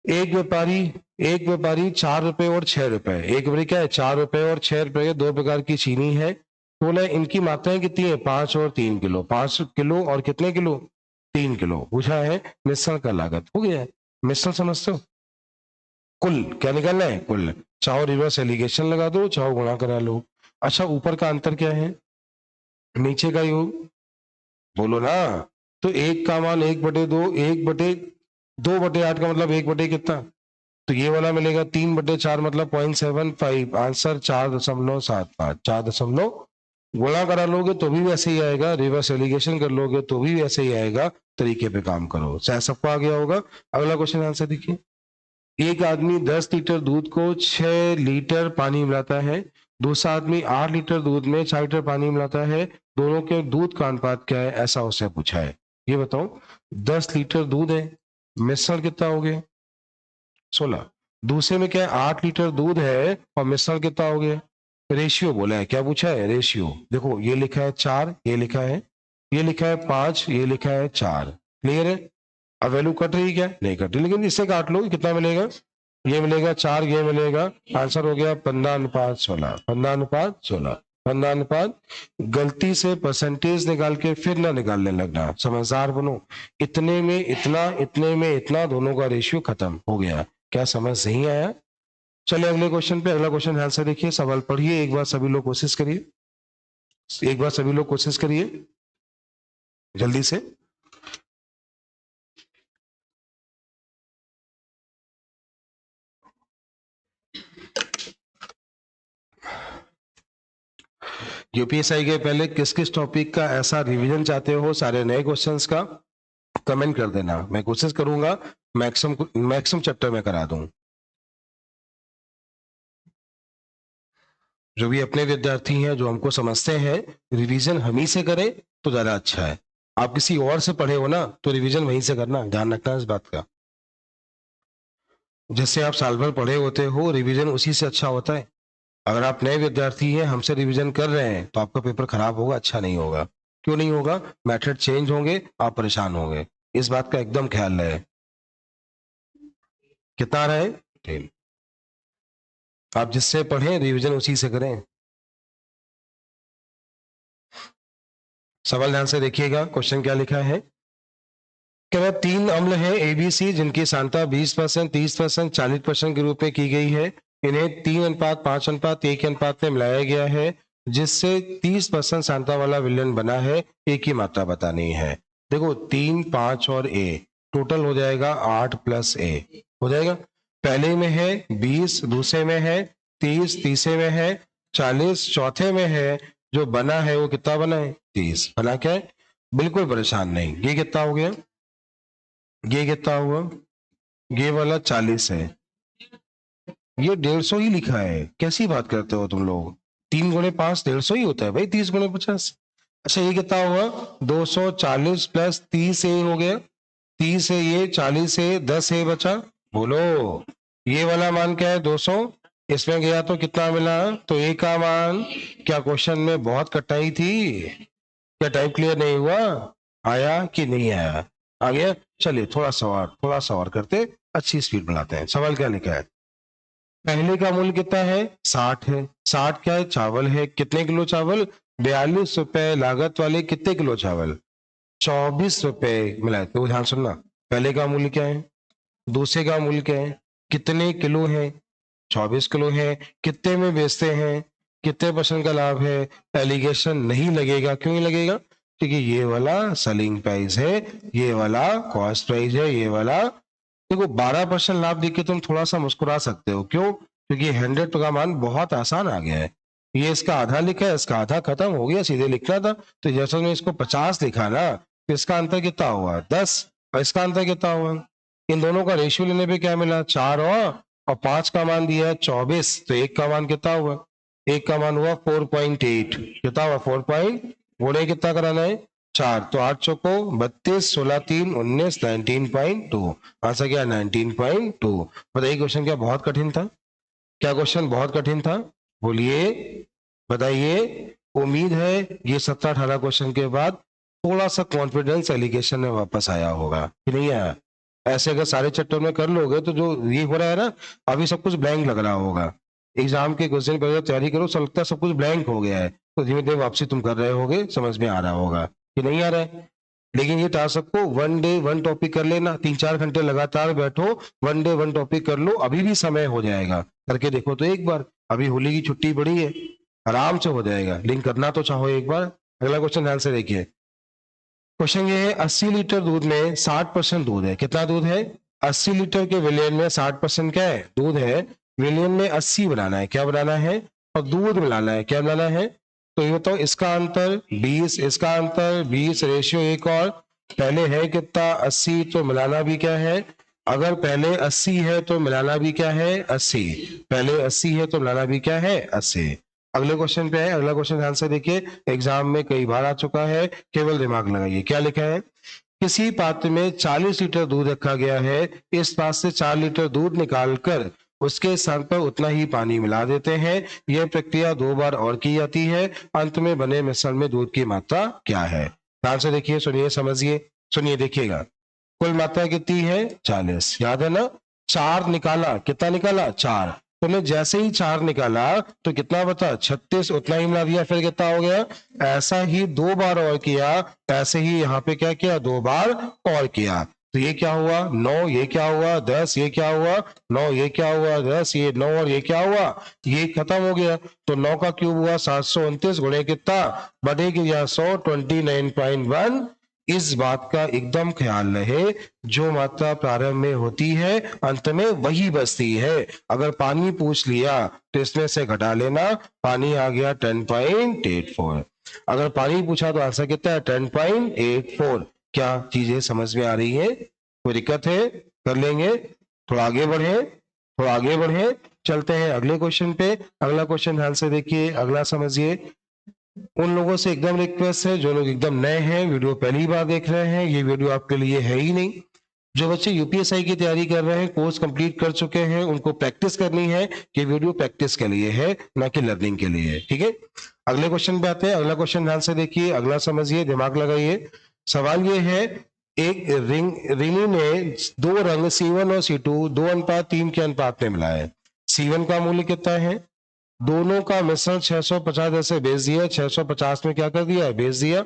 एक व्यापारी 4 रुपए और 6 रुपए, एक व्यापारी क्या है? 4 रुपए और 6 रुपए, दो प्रकार की चीनी है। बोला इनकी मात्राएं कितनी है? 5 और 3 किलो। 5 किलो और कितने किलो? 3 किलो। पूछा है मिश्रण का लागत। हो गया है। मिश्रण समझते हो? कुल क्या निकालना है? कुल। चाहो रिवर्स एलिगेशन लगा दो, चाहो गुणा करा लो। अच्छा ऊपर का अंतर क्या है, नीचे का योग? बोलो ना। तो एक का मान 1/2, 1/2/8 का मतलब 1 कितना? तो ये वाला मिलेगा 3/4 मतलब 0.75। आंसर 4.75। 4 गुणा करा लोगे तो भी वैसे ही आएगा, रिवर्स एलिगेशन कर लोगे तो भी वैसे ही आएगा। तरीके पे काम करो। शायद सबको आ गया होगा। अगला क्वेश्चन आंसर देखिए। एक आदमी 10 लीटर दूध को 6 लीटर पानी मिलाता है। दूसरा आदमी 8 लीटर दूध में 4 लीटर पानी मिलाता है। दोनों के दूध का अनुपात क्या है, ऐसा उससे पूछा है। ये बताओ, 10 लीटर दूध है, मिश्रण कितना हो गया? 16। दूसरे में क्या है? 8 लीटर दूध है और मिश्रण कितना हो गया? रेशियो बोला है। क्या पूछा है? रेशियो। देखो ये लिखा है 4, ये लिखा है, ये लिखा है 5, ये लिखा है 4। क्लियर है? अब वैल्यू कट रही क्या? नहीं कट रही, लेकिन इससे काट लो, कितना मिलेगा? ये मिलेगा 4, ये मिलेगा। आंसर हो गया 15:16। 15:16। 15 गलती से परसेंटेज निकाल के फिर ना निकालने लगना, समझदार बनो। इतने में इतना, इतने में इतना, दोनों का रेशियो खत्म हो गया। क्या समझ नहीं आया? चलिए अगले क्वेश्चन पे। अगला क्वेश्चन ध्यान से देखिए, सवाल पढ़िए एक बार, सभी लोग कोशिश करिए, एक बार सभी लोग कोशिश करिए जल्दी से। यूपीएसआई के पहले किस किस टॉपिक का ऐसा रिवीजन चाहते हो, सारे नए क्वेश्चंस का कमेंट कर देना। मैं कोशिश करूंगा मैक्सिमम चैप्टर में करा दूं। जो भी अपने विद्यार्थी हैं, जो हमको समझते हैं, रिवीजन हम ही से करें तो ज्यादा अच्छा है। आप किसी और से पढ़े हो ना, तो रिवीजन वहीं से करना, ध्यान रखना इस बात का। जिससे आप साल भर पढ़े होते हो, रिवीजन उसी से अच्छा होता है। अगर आप नए विद्यार्थी हैं, हमसे रिवीजन कर रहे हैं, तो आपका पेपर खराब होगा, अच्छा नहीं होगा। क्यों नहीं होगा? मेथड चेंज होंगे, आप परेशान होंगे। इस बात का एकदम ख्याल रहे। कितना आ रहा है? 10। आप जिससे पढ़ें, रिवीजन उसी से करें। सवाल ध्यान से देखिएगा, क्वेश्चन क्या लिखा है। कह रहा है, 3 अम्ल हैं एबीसी जिनकी सांद्रता 20%, 30%, 40% के रूप में की गई है। इन्हें 3:5:1 के अनुपात में मिलाया गया है, जिससे 30% सांद्रता वाला विलयन बना है। ए की मात्रा बतानी है। देखो 3, 5 और ए टोटल हो जाएगा 8 प्लस ए हो जाएगा। पहले में है 20, दूसरे में है 30, तीसरे में है 40, चौथे में है जो बना है वो कितना बना है? 30 बना। क्या है? बिल्कुल परेशान नहीं। ये कितना हो गया? ये कितना हुआ? ये वाला 40 है। ये 150 ही लिखा है। कैसी बात करते हो तुम लोग? 3 × 5 150 ही होता है भाई। 30 × 50। अच्छा ये कितना हुआ? 240 प्लस 30 ए हो गया। 30 है ये, 40 है, 10 है बचा। बोलो ये वाला मान क्या है? 200। इसमें गया तो कितना मिला? तो ए का मान। क्या क्वेश्चन में बहुत कटाई थी? क्या टाइप क्लियर नहीं हुआ? आया कि नहीं आया? आ गया। चलिए थोड़ा सवार करते, अच्छी स्पीड बढ़ाते हैं। सवाल क्या लिखा है? पहले का मूल्य कितना है? 60 है। 60 क्या है? चावल है। कितने किलो चावल? 42 रुपए लागत वाले कितने किलो चावल? 24 रुपए मिलाए। तो ध्यान सुनना, पहले का मूल्य क्या है, दूसरे का मूल्य क्या है, कितने किलो है? 24 किलो है। कितने में बेचते हैं? कितने % का लाभ है? एलिगेशन नहीं लगेगा। क्यों नहीं लगेगा? क्योंकि ये वाला सेलिंग प्राइस है, ये वाला कॉस्ट प्राइस है, ये वाला। देखो 12% लाभ देख के तुम थोड़ा सा मुस्कुरा सकते हो। क्यों? क्योंकि 100 का मान बहुत आसान आ गया है। ये इसका आधा लिखा है, इसका आधा खत्म हो गया, सीधे लिखना था। तो जैसे मैं इसको 50 लिखा ना, तो इसका अंतर कितना हुआ? 10। और इसका अंतर कितना हुआ? इन दोनों का रेशियो लेने पे क्या मिला? 4 और 5 का मान दिया है 24। तो एक का मान कितना हुआ? एक का मान हुआ 4.8। कितना हुआ? 4. गुणे कितना कराना है? 4। तो 8 चौको 32, 16 3 19, 19.2। आंसर क्या? 19.2। बताइए क्वेश्चन क्या बहुत कठिन था? क्या क्वेश्चन बहुत कठिन था? बोलिए, बताइए। उम्मीद है ये 17-18 क्वेश्चन के बाद थोड़ा सा कॉन्फिडेंस एलिगेशन में वापस आया होगा कि नहीं आया? ऐसे अगर सारे चैप्टर में कर लोगे तो जो ये हो रहा है ना, अभी सब कुछ ब्लैंक लग रहा होगा। एग्जाम के कुछ दिन पहले तैयारी करो, सब लगता है सब कुछ ब्लैंक हो गया है। तो धीमे धीमे वापसी तुम कर रहे होगे, समझ में आ रहा होगा कि नहीं आ रहा है। लेकिन ये टास्क सबको 1 डे 1 टॉपिक कर लेना। 3-4 घंटे लगातार बैठो, 1 डे 1 टॉपिक कर लो। अभी भी समय हो जाएगा, करके देखो तो एक बार। अभी होली की छुट्टी पड़ी है, आराम से हो जाएगा। लेकिन करना तो चाहो एक बार। अगला क्वेश्चन ध्यान से देखिए। क्वेश्चन ये है, 80 लीटर दूध में 60% दूध है। कितना दूध है? 80 लीटर के विलियन में 60% क्या है? दूध है। विलियन में 80 बनाना है। क्या बनाना है? और दूध मिलाना है। क्या बनाना है? तो ये बताओ, इसका अंतर 20, इसका अंतर 20, रेशियो एक और। पहले है कितना? 80। तो मिलाना भी क्या है? अगर पहले 80 है तो मिलाना भी क्या है? 80। पहले 80 है तो मिलाना भी क्या है? 80। अगले क्वेश्चन पे है। अगला क्वेश्चन ध्यान से देखिए, एग्जाम में कई बार आ चुका है, केवल दिमाग लगाइए। क्या लिखा है? किसी पात्र में 40 लीटर दूध रखा गया है। इस पात्र से 4 लीटर दूध निकालकर उसके स्थान पर उतना ही पानी मिला देते हैं। यह प्रक्रिया 2 बार और की जाती है। अंत में बने मिश्रण में दूध की मात्रा क्या है? ध्यान से देखिए, सुनिए, समझिए। सुनिए, देखिएगा। कुल मात्रा कितनी है? 40। याद है ना? 4 निकाला, कितना निकाला? 4। तुमने जैसे ही 4 निकाला तो कितना बता? 36। उतना ही मिला दिया, फिर कितना हो गया? ऐसा ही 2 बार और किया। ऐसे ही यहाँ पे क्या किया? 2 बार और किया। तो ये क्या हुआ? 9। ये क्या हुआ? 10। ये क्या हुआ? 9। ये क्या हुआ? 10। ये 9 और ये क्या हुआ? ये खत्म हो गया। तो 9 का क्यूब हुआ 729 गुणे कितना? बटे किया 100, 29.1। इस बात का एकदम ख्याल रहे, जो मात्रा प्रारंभ में होती है अंत में वही बचती है। अगर पानी पूछ लिया तो इसमें से घटा लेना। पानी आ गया 10.84। अगर पानी पूछा तो आंसर कितना है? 10.84। क्या चीजें समझ में आ रही है? कोई दिक्कत है? कर लेंगे। थोड़ा आगे बढ़े, थोड़ा आगे बढ़े। चलते हैं अगले क्वेश्चन पे। अगला क्वेश्चन ध्यान से देखिए, अगला समझिए। उन लोगों से एकदम रिक्वेस्ट है जो लोग एकदम नए हैं, वीडियो पहली बार देख रहे हैं, ये वीडियो आपके लिए है ही नहीं। जो बच्चे यूपीएसआई की तैयारी कर रहे हैं, कोर्स कंप्लीट कर चुके हैं, उनको प्रैक्टिस करनी है। ये वीडियो प्रैक्टिस के लिए है, ना कि लर्निंग के लिए। ठीक है, अगले क्वेश्चन पे आते हैं। अगला क्वेश्चन ध्यान से देखिए, अगला समझिए, दिमाग लगाइए। सवाल ये है, एक रिंगी ने दो रंग C1 और C2 2:3 के अनुपात में मिलाए। C1 का मूल्य कितना है? दोनों का मिश्रण 650 ऐसे बेच दिया, 650 में क्या कर दिया है? बेच दिया,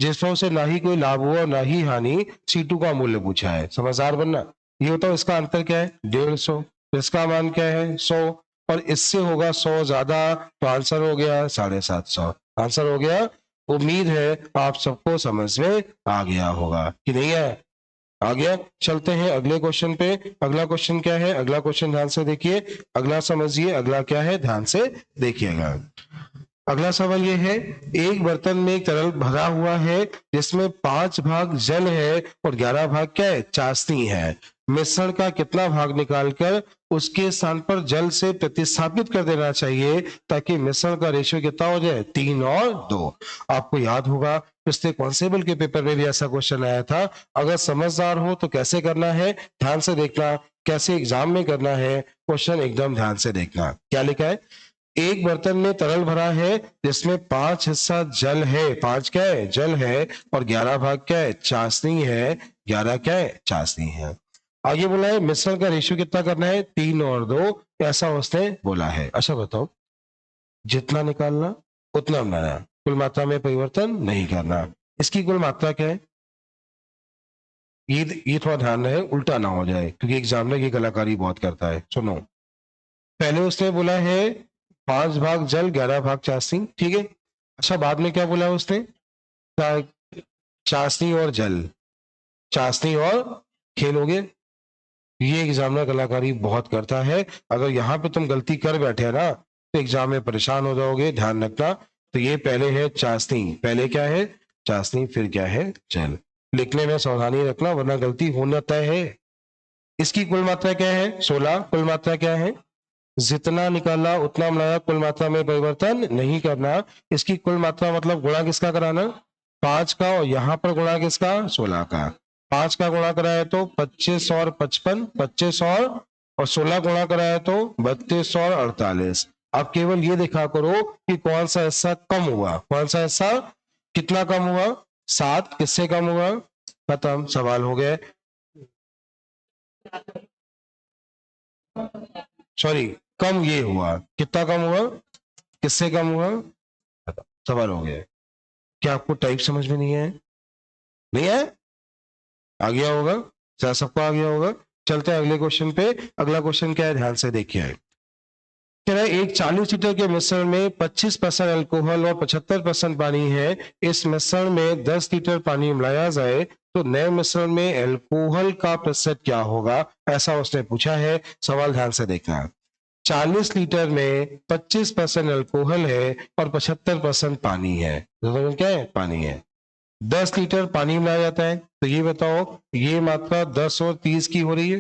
जिसमें से ना ही कोई लाभ हुआ ना ही हानि। C2 का मूल्य पूछा है, समझदार बनना। ये बताओ इसका अंतर क्या है? 150। इसका मान क्या है? 100। और इससे होगा 100 ज्यादा, तो आंसर हो गया 750। आंसर हो गया। उम्मीद है आप सबको समझ में आ गया होगा कि नहीं है? आ गया। चलते हैं अगले क्वेश्चन पे। अगला क्वेश्चन क्या है? अगला क्वेश्चन ध्यान से देखिए, अगला समझिए, अगला क्या है ध्यान से देखिएगा। अगला सवाल ये है, एक बर्तन में एक तरल भरा हुआ है जिसमें 5 भाग जल है और 11 भाग क्या है? चाशनी है। मिश्रण का कितना भाग निकालकर उसके स्थान पर जल से प्रतिस्थापित कर देना चाहिए ताकि मिश्रण का रेशियो कितना हो जाए? 3 और 2। आपको याद होगा पिछले कांस्टेबल के पेपर में भी ऐसा क्वेश्चन आया था। अगर समझदार हो तो कैसे करना है ध्यान से देखना, कैसे एग्जाम में करना है क्वेश्चन एकदम ध्यान से देखना। क्या लिखा है? एक बर्तन में तरल भरा है जिसमें 5 हिस्सा जल है, 5 क्या है? जल है, और 11 भाग क्या है? चाशनी है। 11 क्या है? चाशनी है। आगे बोला है मिश्रण का रेशियो कितना करना है? 3 और 2, ऐसा उसने बोला है। अच्छा बताओ, जितना निकालना उतना बनाना, कुल मात्रा में परिवर्तन नहीं करना। इसकी कुल मात्रा क्या है? ये थोड़ा ध्यान रहे, उल्टा ना हो जाए, क्योंकि एग्जामिनर ये कलाकारी बहुत करता है। सुनो, पहले उसने बोला है 5 भाग जल 11 भाग चाशनी, ठीक है। अच्छा, बाद में क्या बोला उसने? चाशनी और जल, चाशनी और खेल हो गए। ये एग्जामिनर कलाकारी बहुत करता है। अगर यहाँ पे तुम गलती कर बैठे ना तो एग्जाम में परेशान हो जाओगे, ध्यान रखना। तो ये पहले है चाशनी, पहले क्या है? चाशनी, फिर क्या है? जल। लिखने में सावधानी रखना वरना गलती होना तय है। इसकी कुल मात्रा क्या है? 16। कुल मात्रा क्या है? जितना निकाला उतना बनाया, कुल मात्रा में परिवर्तन नहीं करना। इसकी कुल मात्रा मतलब गुणा किसका कराना? 5 का, और यहाँ पर गुणा किसका? 16 का। 5 का गुणा कराया तो 25 और 55, 25 और 16 गुणा कराया तो 32 और 48। अब केवल ये देखा करो कि कौन सा हिस्सा कम हुआ, कौन सा हिस्सा कितना कम हुआ? 7 किससे कम हुआ? खत्म, सवाल हो गया। सॉरी, कम ये हुआ, कितना कम हुआ? किससे कम हुआ? सवाल हो गया। क्या आपको टाइप समझ में नहीं है? नहीं है? आ गया होगा, क्या सबको आ गया होगा? चलते हैं अगले क्वेश्चन पे। अगला क्वेश्चन क्या है ध्यान से देखिए। कह रहा है एक 40 लीटर के मिश्रण में 25% अल्कोहल और 75% पानी है। इस मिश्रण में 10 लीटर पानी मिलाया जाए तो नए मिश्रण में अल्कोहल का प्रतिशत क्या होगा? ऐसा उसने पूछा है। सवाल ध्यान से देखना। 40 लीटर में 25% अल्कोहल है और 75% पानी है। दोनों में क्या है? पानी है। 10 लीटर पानी मिलाया जाता है, तो ये बताओ ये मात्रा 10 और 30 की हो रही है।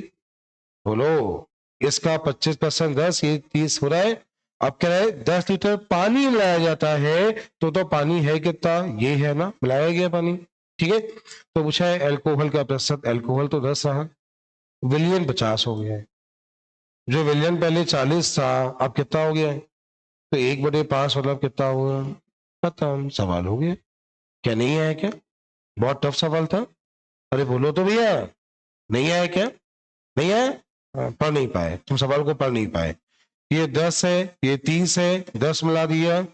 बोलो, इसका 25% 10, ये 30 हो रहा है। अब कह रहा है 10 लीटर पानी मिलाया जाता है, तो पानी है कितना? ये है ना, मिलाया गया पानी, ठीक है। तो पूछा है अल्कोहल का प्रतिशत। अल्कोहल तो 10 रहा, विलियन 50 हो गया है। जो विलियन पहले 40 था, अब कितना हो गया है? तो 1/5 मतलब कितना हुआ? खत्म, सवाल हो गया। क्या नहीं आया क्या? बहुत टफ सवाल था। अरे बोलो तो भैया, नहीं आया क्या? नहीं आया? पढ़ नहीं पाए तुम, सवाल को पढ़ नहीं पाए। ये 10 है, ये 30 है, 10 मिला दिया।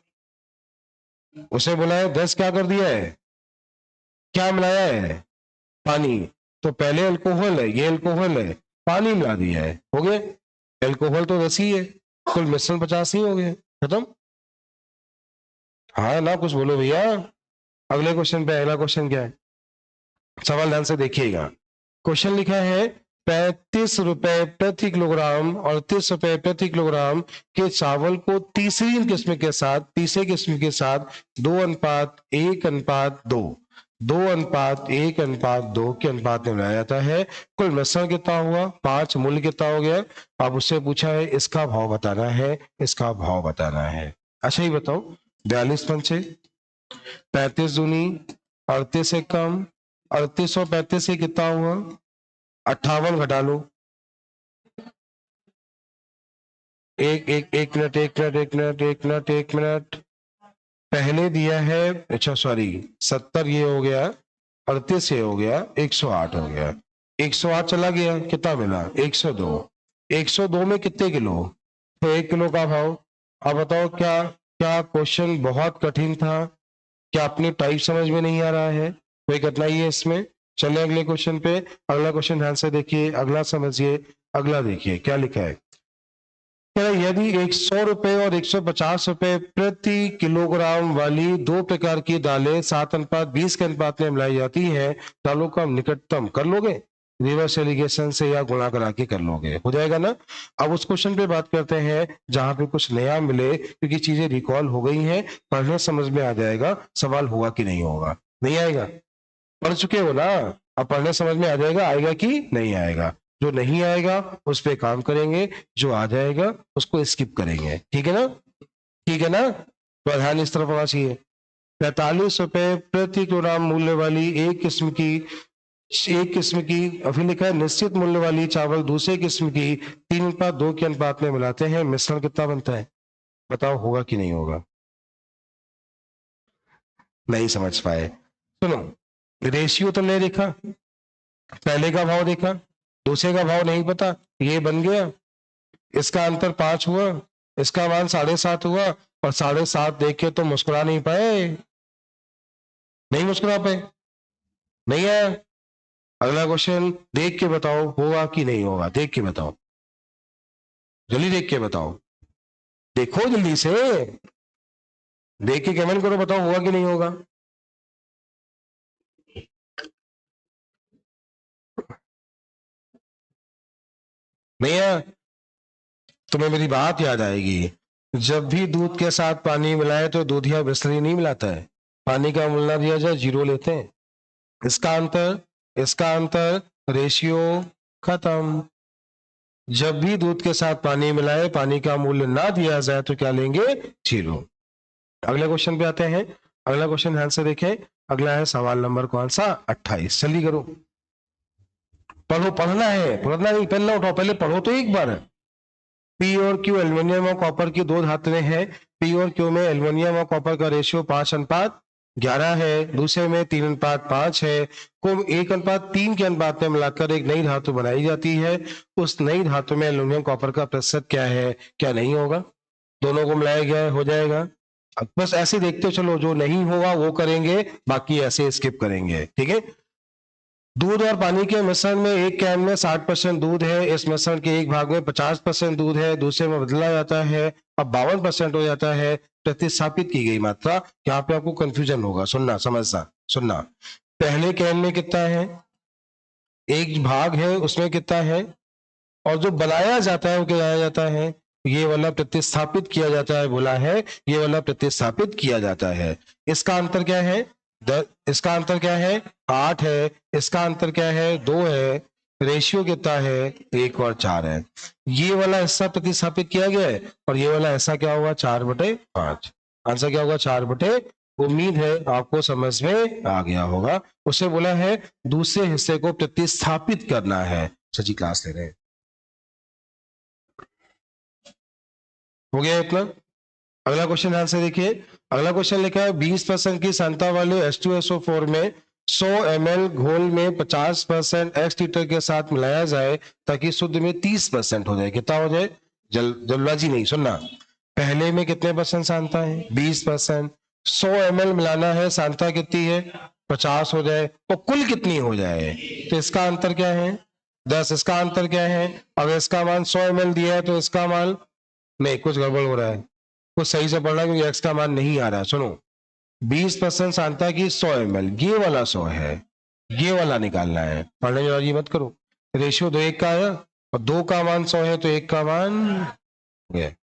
उसे बोला है 10 क्या कर दिया है? क्या मिलाया है? पानी। तो पहले अल्कोहल है, ये अल्कोहल है, पानी मिला दिया है, हो गया। अल्कोहल तो 10 ही है, कुल मिश्रण 50 ही हो गया, खत्म। हाँ ना, कुछ बोलो भैया। अगले क्वेश्चन पे, अगला क्वेश्चन क्या है? सवाल ध्यान से देखिएगा। क्वेश्चन लिखा है 35 रुपए प्रति किलोग्राम और 30 रुपए प्रति किलोग्राम के चावल को तीसरी किस्म के साथ, तीसरे किस्म के साथ 2:1:2, 2:1:2 के अनुपात में मिलाया जाता है। कुल मिश्रण कितना हुआ? 5। मूल्य कितना हो गया? अब उससे पूछा है इसका भाव बताना है, इसका भाव बताना है। अच्छा ही बताओ, 42 पंचे 35 दूनी 38 से कम, 38 और 35 से कितना हुआ? 58 घटा लो, एक मिनट। पहले दिया है, अच्छा सॉरी, 70 ये हो गया, 38 ये हो गया, 108 हो गया, 108 चला गया, कितना मिला? 102। 102 में कितने किलो? तो 1 किलो का भाव। अब बताओ, क्या क्या क्वेश्चन बहुत कठिन था? क्या अपनी टाइप समझ में नहीं आ रहा है? कोई कठिनाई है इसमें? चले अगले क्वेश्चन पे। अगला क्वेश्चन ध्यान से देखिए, अगला समझिए, अगला देखिए क्या लिखा है। यदि 100 रुपए और 150 रुपए प्रति किलोग्राम वाली दो प्रकार की दालें 7:20 के अनुपात में मिलाई जाती हैं, दालों का निकटतम कर लोगे? रिवर्स एलिगेशन से या गुणा करा के कर लोगे? हो जाएगा ना। अब उस क्वेश्चन पे बात करते हैं जहां पे कुछ नया मिले, क्योंकि चीजें रिकॉल हो गई हैं, पढ़ने समझ में आ जाएगा, सवाल होगा कि नहीं होगा? नहीं आएगा? पढ़ चुके हो ना, अब पढ़ने समझ में आ जाएगा, आएगा कि नहीं आएगा? जो नहीं आएगा उस पे काम करेंगे, जो आ जाएगा उसको स्किप करेंगे, ठीक है ना? ठीक है ना, तो ध्यान इस तरफ होना चाहिए। 45 रुपए प्रति किलोग्राम मूल्य वाली एक किस्म की अभी लिखा है निश्चित मूल्य वाली चावल दूसरे किस्म की 3:2 के अनुपात में मिलाते हैं, मिश्रण कितना बनता है? बताओ, होगा कि नहीं होगा? नहीं समझ पाए? सुनो, रेशियो तो नहीं देखा, पहले का भाव देखा, दूसरे का भाव नहीं पता, ये बन गया, इसका अंतर 5 हुआ, इसका मान 7.5 हुआ, और 7.5 देख के तो मुस्कुरा नहीं पाए, नहीं मुस्कुरा पाए, नहीं आया। अगला क्वेश्चन देख के बताओ, होगा कि नहीं होगा? देख के बताओ, जल्दी देख के बताओ, देखो जल्दी से, देख के कमेंट करो, बताओ होगा कि नहीं होगा? नहीं आया? तुम्हें मेरी बात याद आएगी, जब भी दूध के साथ पानी मिलाए तो दूधिया बिस्लरी नहीं मिलाता है, पानी का मूल्य ना दिया जाए 0 लेते हैं। इसका अंतर रेशियो खत्म। जब भी दूध के साथ पानी मिलाए, पानी का मूल्य ना दिया जाए तो क्या लेंगे? 0। अगले क्वेश्चन पे आते हैं। अगला क्वेश्चन ध्यान से देखें, अगला है सवाल नंबर कौन सा? 28। जल्दी करो, पढ़ो, पढ़ना है, पढ़ना नहीं, पेन ना उठाओ, पहले पढ़ो तो एक बार। पी और क्यू एल्युमिनियम और कॉपर की दो धातुएं हैं। पी और क्यू में एल्युमिनियम और कॉपर का रेशियो 5:11 है, दूसरे में 3:5 है, को 1:3 के अनुपात में मिलाकर एक नई धातु बनाई जाती है। उस नई धातु में एल्युमिनियम कॉपर का प्रतिशत क्या है? क्या नहीं होगा? दोनों को मिलाया गया है, हो जाएगा। अब बस ऐसे देखते चलो, जो नहीं होगा वो करेंगे, बाकी ऐसे स्किप करेंगे, ठीक है। दूध और पानी के मिश्रण में एक कैन में 60% दूध है, इस मिश्रण के एक भाग में 50% दूध है, दूसरे में बदला जाता है, अब 52% हो जाता है। प्रतिस्थापित की गई मात्रा, यहाँ पे आपको कंफ्यूजन होगा, सुनना समझना, सुनना। पहले कैन में कितना है? एक भाग है, उसमें कितना है? और जो बनाया जाता है वो क्या बनाया जाता है? ये वाला प्रतिस्थापित किया जाता है, बोला है, ये वाला प्रतिस्थापित किया जाता है। इसका अंतर क्या है? इसका अंतर क्या है? 8 है। इसका अंतर क्या है? 2 है। रेशियो कितना है? 1 और 4 है। ये वाला हिस्सा प्रतिस्थापित किया गया है, और ये वाला हिस्सा क्या होगा? 4/5। आंसर क्या होगा? 4/। उम्मीद है आपको समझ में आ गया होगा। उसे बोला है दूसरे हिस्से को प्रतिस्थापित करना है। सची क्लास ले रहे हैं, हो गया इतना। अगला क्वेश्चन ध्यान से देखिए। अगला क्वेश्चन लिखा है 20% की सांता वाले H2SO4 में 100 ml घोल में 50% X लीटर के साथ मिलाया जाए ताकि शुद्ध में 30% हो जाए। कितना हो जाए? जल्दबाजी नहीं, सुनना। पहले में कितने परसेंट सांता है? 20%। 100 ml मिलाना है, सांता कितनी है? 50 हो जाए, तो कुल कितनी हो जाए? तो इसका अंतर क्या है? 10। इसका अंतर क्या है? अब इसका मान 100 ml दिया है, तो इसका मान, नहीं कुछ गड़बड़ हो रहा है, कुछ सही से पढ़ना, क्योंकि एक्स का मान नहीं आ रहा है। सुनो, 20% सांता की 100 ml, ये वाला 100 है, ये वाला निकालना है, पढ़ने की ये मत करो। रेशियो 2:1 का आया, और 2 का मान 100 है, तो 1 का मान है।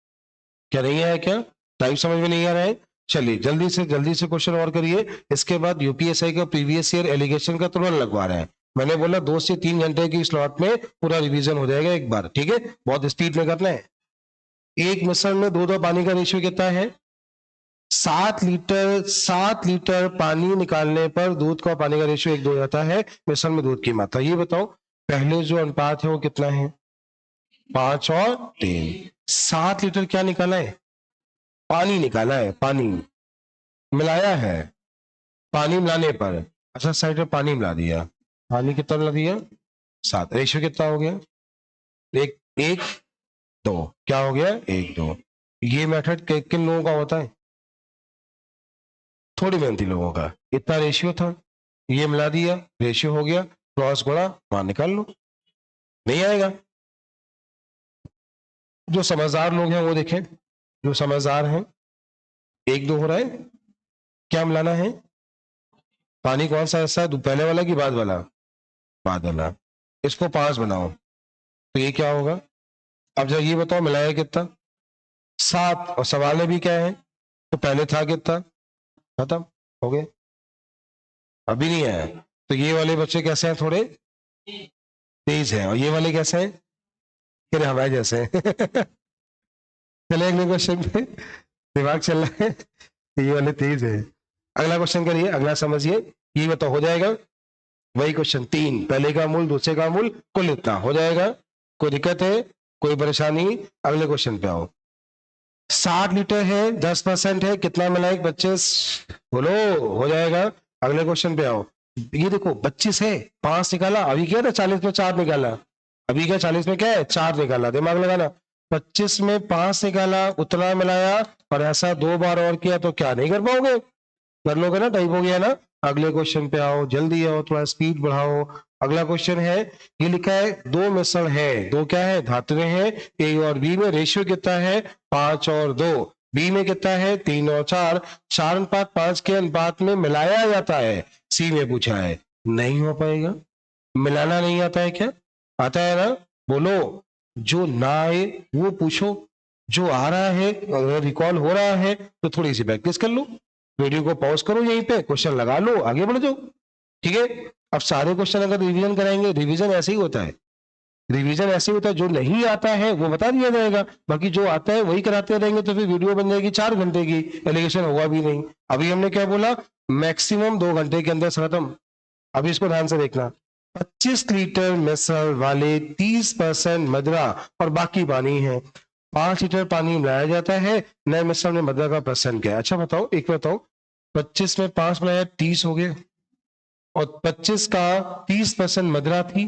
क्या नहीं आया? क्या टाइप समझ में नहीं आ रहा है? चलिए जल्दी से क्वेश्चन और करिए। इसके बाद यूपीएससी का प्रीवियस ईयर एलिगेशन का तुरंत लगवा रहे हैं। मैंने बोला 2 से 3 घंटे की स्लॉट में पूरा रिवीजन हो जाएगा एक बार, ठीक है। बहुत स्पीड में करना है। एक मिश्रण में दूध और पानी का रेशियो कितना है? 7 लीटर पानी निकालने पर दूध का पानी का रेशियो 1:2 हो जाता है। मिश्रण में दूध की मात्रा ये बताओ। पहले जो अनुपात है वो कितना है? 5 और 3। 7 लीटर क्या निकाला है? पानी निकाला है। पानी मिलाया है। पानी मिलाने पर, अच्छा साइड में पानी मिला दिया। पानी कितना मिला दिया? 7। रेशियो कितना हो गया? 1 1 2। क्या हो गया? 1 2। ये मेथड किन लोगों का होता है? थोड़ी मेहनती लोगों का। इतना रेशियो था, ये मिला दिया, रेशियो हो गया, क्रॉस गुणा, मान निकाल लो। नहीं आएगा? जो समझदार लोग हैं वो देखें, जो समझदार हैं, 1 2 हो रहा है। क्या मिलाना है? पानी कौन सा हिस्सा है, पहले वाला कि बाद वाला? बाद वाला। इसको 5 बनाओ तो ये क्या होगा? अब जब ये बताओ मिलाया कितना? 7। और सवाल में भी क्या है? तो पहले था कितना? खत्म हो गया। अभी नहीं आया। तो ये वाले बच्चे कैसे हैं? थोड़े तेज हैं। और ये वाले कैसे हैं? फिर हमारे जैसे हैं। चले अगले क्वेश्चन पे, दिमाग चल रहा है। ये वाले तेज है। अगला क्वेश्चन करिए, अगला समझिए। ये बताओ हो जाएगा? वही क्वेश्चन 3, पहले का मूल, दूसरे का मूल, कुल इतना हो जाएगा। कोई दिक्कत है? कोई परेशानी? अगले क्वेश्चन पे आओ। 60 लीटर है, 10% है, कितना मिलाए? 25। बोलो, हो जाएगा। अगले क्वेश्चन पे आओ। ये देखो 25 है, 5 निकाला। अभी क्या था? 40 में 4 निकाला। अभी क्या 40 में क्या है? 4 निकाला। दिमाग लगाना। 25 में 5 निकाला, उतना मिलाया, और ऐसा 2 बार और किया तो क्या नहीं कर पाओगे? कर लोगे ना? टाइप हो गया ना? अगले क्वेश्चन पे आओ, जल्दी आओ, थोड़ा स्पीड बढ़ाओ। अगला क्वेश्चन है, ये लिखा है 2 मिश्रण है, 2 क्या है? धातुएं हैं। ए और बी में रेशियो कितना है? 5 और 2। बी में कितना है? 3 और 4। 4:5 के अनुपात में मिलाया जाता है, सी में पूछा है। नहीं हो पाएगा। मिलाना नहीं आता है क्या? आता है ना? बोलो। जो ना आए वो पूछो, जो आ रहा है, अगर रिकॉल हो रहा है तो थोड़ी सी प्रैक्टिस कर लो। वीडियो को पॉज करो, यहीं पे क्वेश्चन लगा लो, आगे बढ़ जाओ। ठीक है? अब सारे क्वेश्चन अगर रिवीजन कराएंगे, रिवीजन ऐसे ही होता है। रिवीजन ऐसे होता है, जो नहीं आता है वो बता दिया जाएगा, बाकी जो आता है वही कराते रहेंगे, तो फिर वीडियो बन जाएगी 4 घंटे की, एलिगेशन होगा भी नहीं। अभी हमने क्या बोला? मैक्सिमम 2 घंटे के अंदर खत्म। अभी इसको ध्यान से देखना। 25 लीटर मिश्रण वाले 30% मदरा और बाकी पानी है। 5 लीटर पानी मिलाया जाता है, नए मिश्रण में मदरा का परसेंट क्या है? अच्छा बताओ, एक बताओ, 25 में 5 मिलाया 30 हो गए, और 25 का 30% मदरा थी,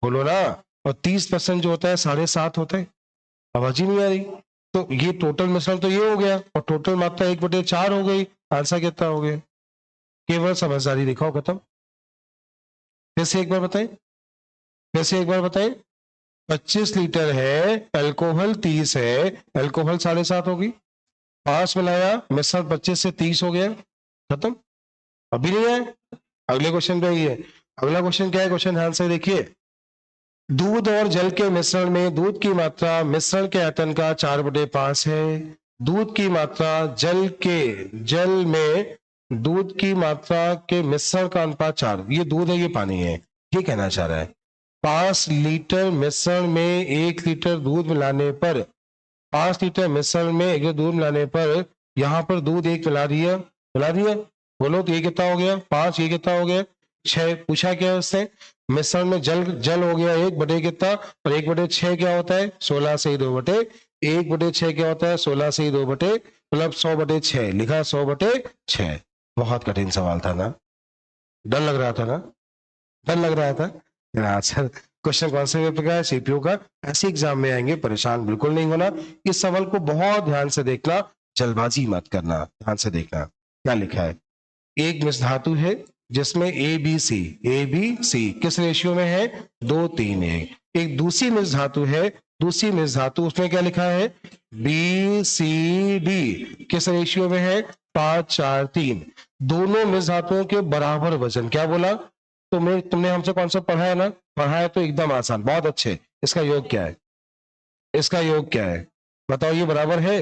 बोलो ना। और 30% जो होता है 7.5 होता है। आवाज ही नहीं आ रही। तो ये टोटल मिश्रण तो ये हो गया, और टोटल मात्रा 1/4 हो गई। आंसर कितना हो गया? केवल समझदारी दिखाओ, खत्म। फिर से एक बार बताएं, फिर से एक बार बताएं। 25 लीटर है, अल्कोहल 30 है, अल्कोहल 7.5 होगी। 5 मिलाया, मिश्रण 25 से 30 हो गया, खत्म। अभी नहीं है? अगले क्वेश्चन पे आइए। अगला क्वेश्चन क्या है? क्वेश्चन ध्यान से देखिए। दूध और जल के मिश्रण में दूध की मात्रा मिश्रण के आयतन का 4/5 है। दूध की मात्रा जल में दूध की मात्रा के मिश्रण का अनुपात 4। ये दूध है, ये पानी है, ये कहना चाह रहा है। 5 लीटर मिश्रण में 1 लीटर दूध मिलाने पर, 5 लीटर मिश्रण में 1 लीटर दूध मिलाने पर, यहाँ पर दूध 1 मिला दिया। बोलो तो ये कितना हो गया? 5। ये कितना हो गया? 6। पूछा क्या है उससे? मिश्रण में जल हो गया 1 बटे कितना, और 1/6 क्या होता है? 16 से ही 2 बटे 1/6 क्या होता है? 16 से ही 2 बटे, मतलब 100/6 लिखा, 100/6। बहुत कठिन सवाल था ना? डर लग रहा था ना? डर लग रहा था। आंसर क्वेश्चन कौन से पेपर का है? सीपीयू का। ऐसे एग्जाम में आएंगे, परेशान बिल्कुल नहीं होना। इस सवाल को बहुत ध्यान से देखना, जल्दबाजी मत करना, ध्यान से देखना। क्या लिखा है? एक मिश्र धातु है जिसमें ए बी सी किस रेशियो में है? 2 3 1। एक दूसरी मिश्र धातु है, दूसरी मिश्र धातु, उसमें क्या लिखा है? बी सी डी किस रेशियो में है? 5 4 3। दोनों मिश्र धातुओं के बराबर वजन। क्या बोला? तुमने हमसे कॉन्सेप्ट पढ़ा है ना? पढ़ा है तो एकदम आसान, बहुत अच्छे। इसका योग क्या है? इसका योग क्या है? बताओ, ये बराबर है?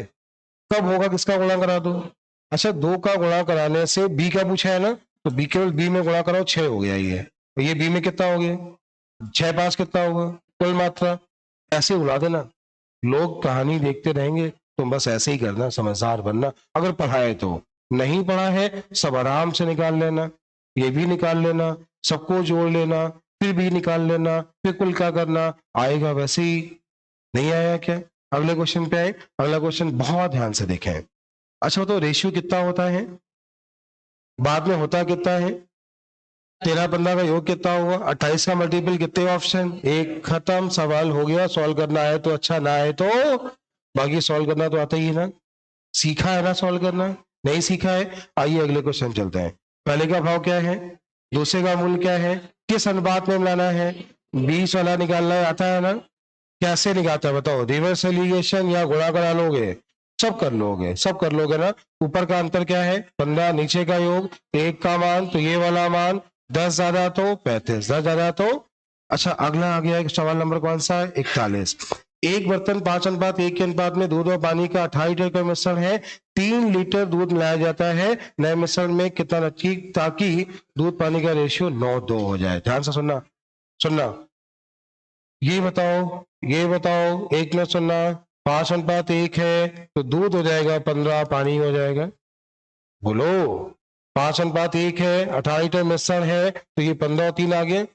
कब होगा? किसका गुणा करा दो? अच्छा, 2 का गुणा कराने से, बी का पूछा है ना, तो बी केवल बी में गुणा कराओ, 6 हो गया ये। और ये बी में कितना हो गया? 6 5 कितना होगा? कुल मात्रा। ऐसे उड़ा देना, लोग कहानी देखते रहेंगे, तुम बस ऐसे ही करना, समझदार बनना। अगर पढ़ा है तो, नहीं पढ़ा है सब आराम से निकाल लेना, ये भी निकाल लेना, सबको जोड़ लेना, फिर बी निकाल लेना, फिर कुल क्या करना, आएगा वैसे ही। नहीं आया क्या? अगले क्वेश्चन पे आए। अगला क्वेश्चन बहुत ध्यान से देखें। अच्छा तो रेशियो कितना होता है, बाद में होता कितना है? 13-15 का योग कितना हुआ? 28 का मल्टीपल कितने ऑप्शन? एक। खत्म, सवाल हो गया। सॉल्व करना है तो अच्छा, ना है तो बाकी सॉल्व करना तो आता ही है ना, सीखा है ना सॉल्व करना? नहीं सीखा है? आइए अगले क्वेश्चन चलते हैं। पहले का भाव क्या है, दूसरे का मूल्य क्या है, किस अनुपात में मिलाना है, 20 वाला निकालना है, आता है ना? कैसे निकालता है बताओ, रिवर्स एलिगेशन या गुणा करा लोगे? सब कर लोगे, सब कर लोगे ना। ऊपर का अंतर क्या है 15, नीचे का योग, एक का मान तो ये वाला मान, 10 ज्यादा तो 35, 10 ज्यादा तो। अच्छा अगला आ गया एक सवाल नंबर कौन सा है, 41। एक बर्तन 5:1 के अनुपात में दूध और पानी का 28 लीटर का मिश्रण है, 3 लीटर दूध मिलाया जाता है, नए मिश्रण में कितना रखी ताकि दूध पानी का रेशियो 9:2 हो जाए। ध्यान से सुनना, सुनना। ये बताओ, ये बताओ, एक मिनट सुनना। 5:1 है तो दूध हो जाएगा 15, पानी हो जाएगा। बोलो, 5:1 है, 18 लीटर मिश्रण है तो ये 15 और 3 आ गए।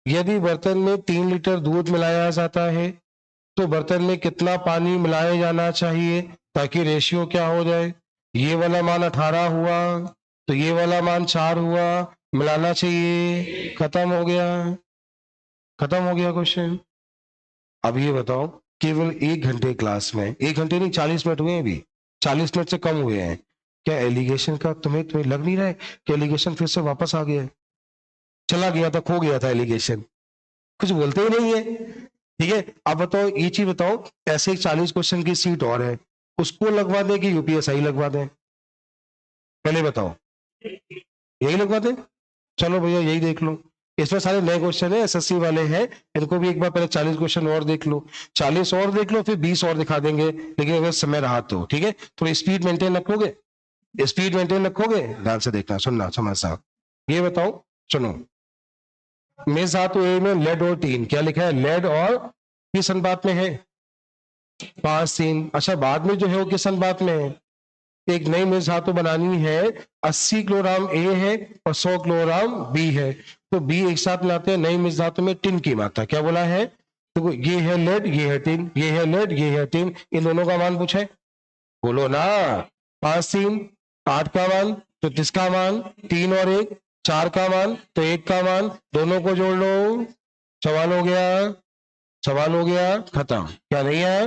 यदि बर्तन में 3 लीटर दूध मिलाया जाता है तो बर्तन में कितना पानी मिलाया जाना चाहिए ताकि रेशियो क्या हो जाए? ये वाला मान 18 हुआ तो ये वाला मान 4 हुआ, मिलाना चाहिए। खत्म हो गया, खत्म हो गया क्वेश्चन। अब ये बताओ, केवल 1 घंटे क्लास में, 1 घंटे नहीं 40 मिनट हुए हैं अभी, 40 मिनट से कम हुए हैं, क्या एलिगेशन का तुम्हें लग नहीं रहा है कि एलिगेशन फिर से वापस आ गया है? चला गया था, खो गया था एलिगेशन, कुछ बोलते ही नहीं है। ठीक है, अब बताओ ये चीज बताओ, ऐसे 40 क्वेश्चन की सीट और है, उसको लगवा दें कि यूपीएसआई लगवा दें? पहले बताओ, यही लगवा दें? चलो भैया यही देख लो, इसमें सारे नए क्वेश्चन है, एसएससी वाले हैं, इनको भी एक बार पहले 40 क्वेश्चन और देख लो, 40 और देख लो, फिर 20 और दिखा देंगे, लेकिन अगर समय रहा तो ठीक है। थोड़ी स्पीड मेंटेन रखोगे, स्पीड मेंटेन रखोगे? ध्यान से देखना, सुनना, समझना। ये बताओ, सुनो, मेष धातु ए में लेड और टीन, क्या लिखा है, लेड और किस अनुपात में है? 5:3। अच्छा बाद में जो है वो किस अनुपात में है? एक नई मेष धातु बनानी है, 80 किलोग्राम ए है और 100 किलोग्राम बी है, तो बी एक साथ मिलाते हैं, नई मेष धातु में टिन की मात्रा क्या बोला है? तो ये है लेड, ये है टिन, ये है लेड, ये है टिन, इन दोनों का मान पूछे, बोलो ना। 5:3, 8 का मान तो 30 का मान, 3 और 1, 4 का मान तो 1 का मान, दोनों को जोड़ लो, सवाल हो गया, सवाल हो गया, खत्म। क्या नहीं है,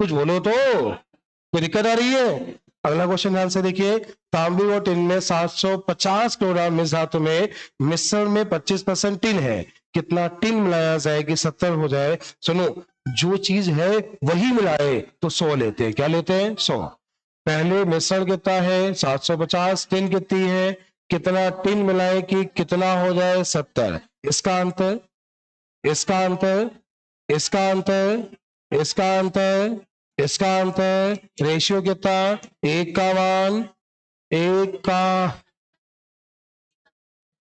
कुछ बोलो तो, कोई दिक्कत आ रही है? अगला क्वेश्चन ध्यान से देखिए, तांबे और टिन में 750 किलोग्राम मिश्र धातु में मिश्रण में 25% टिन है, कितना टिन मिलाया जाए कि 70 हो जाए? सुनो, जो चीज है वही मिलाए तो 100 लेते हैं, क्या लेते हैं? 100। पहले मिश्रण कितना है 750, टिन कितनी है, कितना टिन मिलाए कि कितना हो जाए 70, इसका अंतर, इसका अंतर, इसका अंतर, इसका अंतर, इसका अंतर, रेशियो कितना, एक का मान, एक का,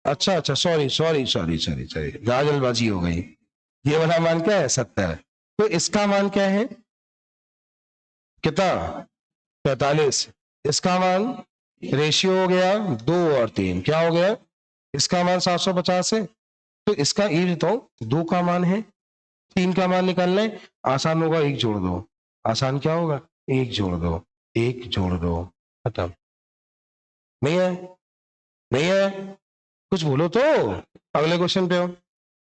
अच्छा अच्छा, sorry sorry sorry sorry sorry, जल्दबाजी हो गई। ये वाला मान क्या है 70, तो इसका मान क्या है, कितना, 45, इसका मान, रेशियो हो गया 2 और 3, क्या हो गया, इसका मान 750 है, तो इसका ये बताओ 2 का मान है, 3 का मान निकालना है, आसान होगा, एक जोड़ दो, आसान क्या होगा, एक जोड़ दो, एक जोड़ दो, खत्म। नहीं है, नहीं है, कुछ बोलो तो। अगले क्वेश्चन पे हो,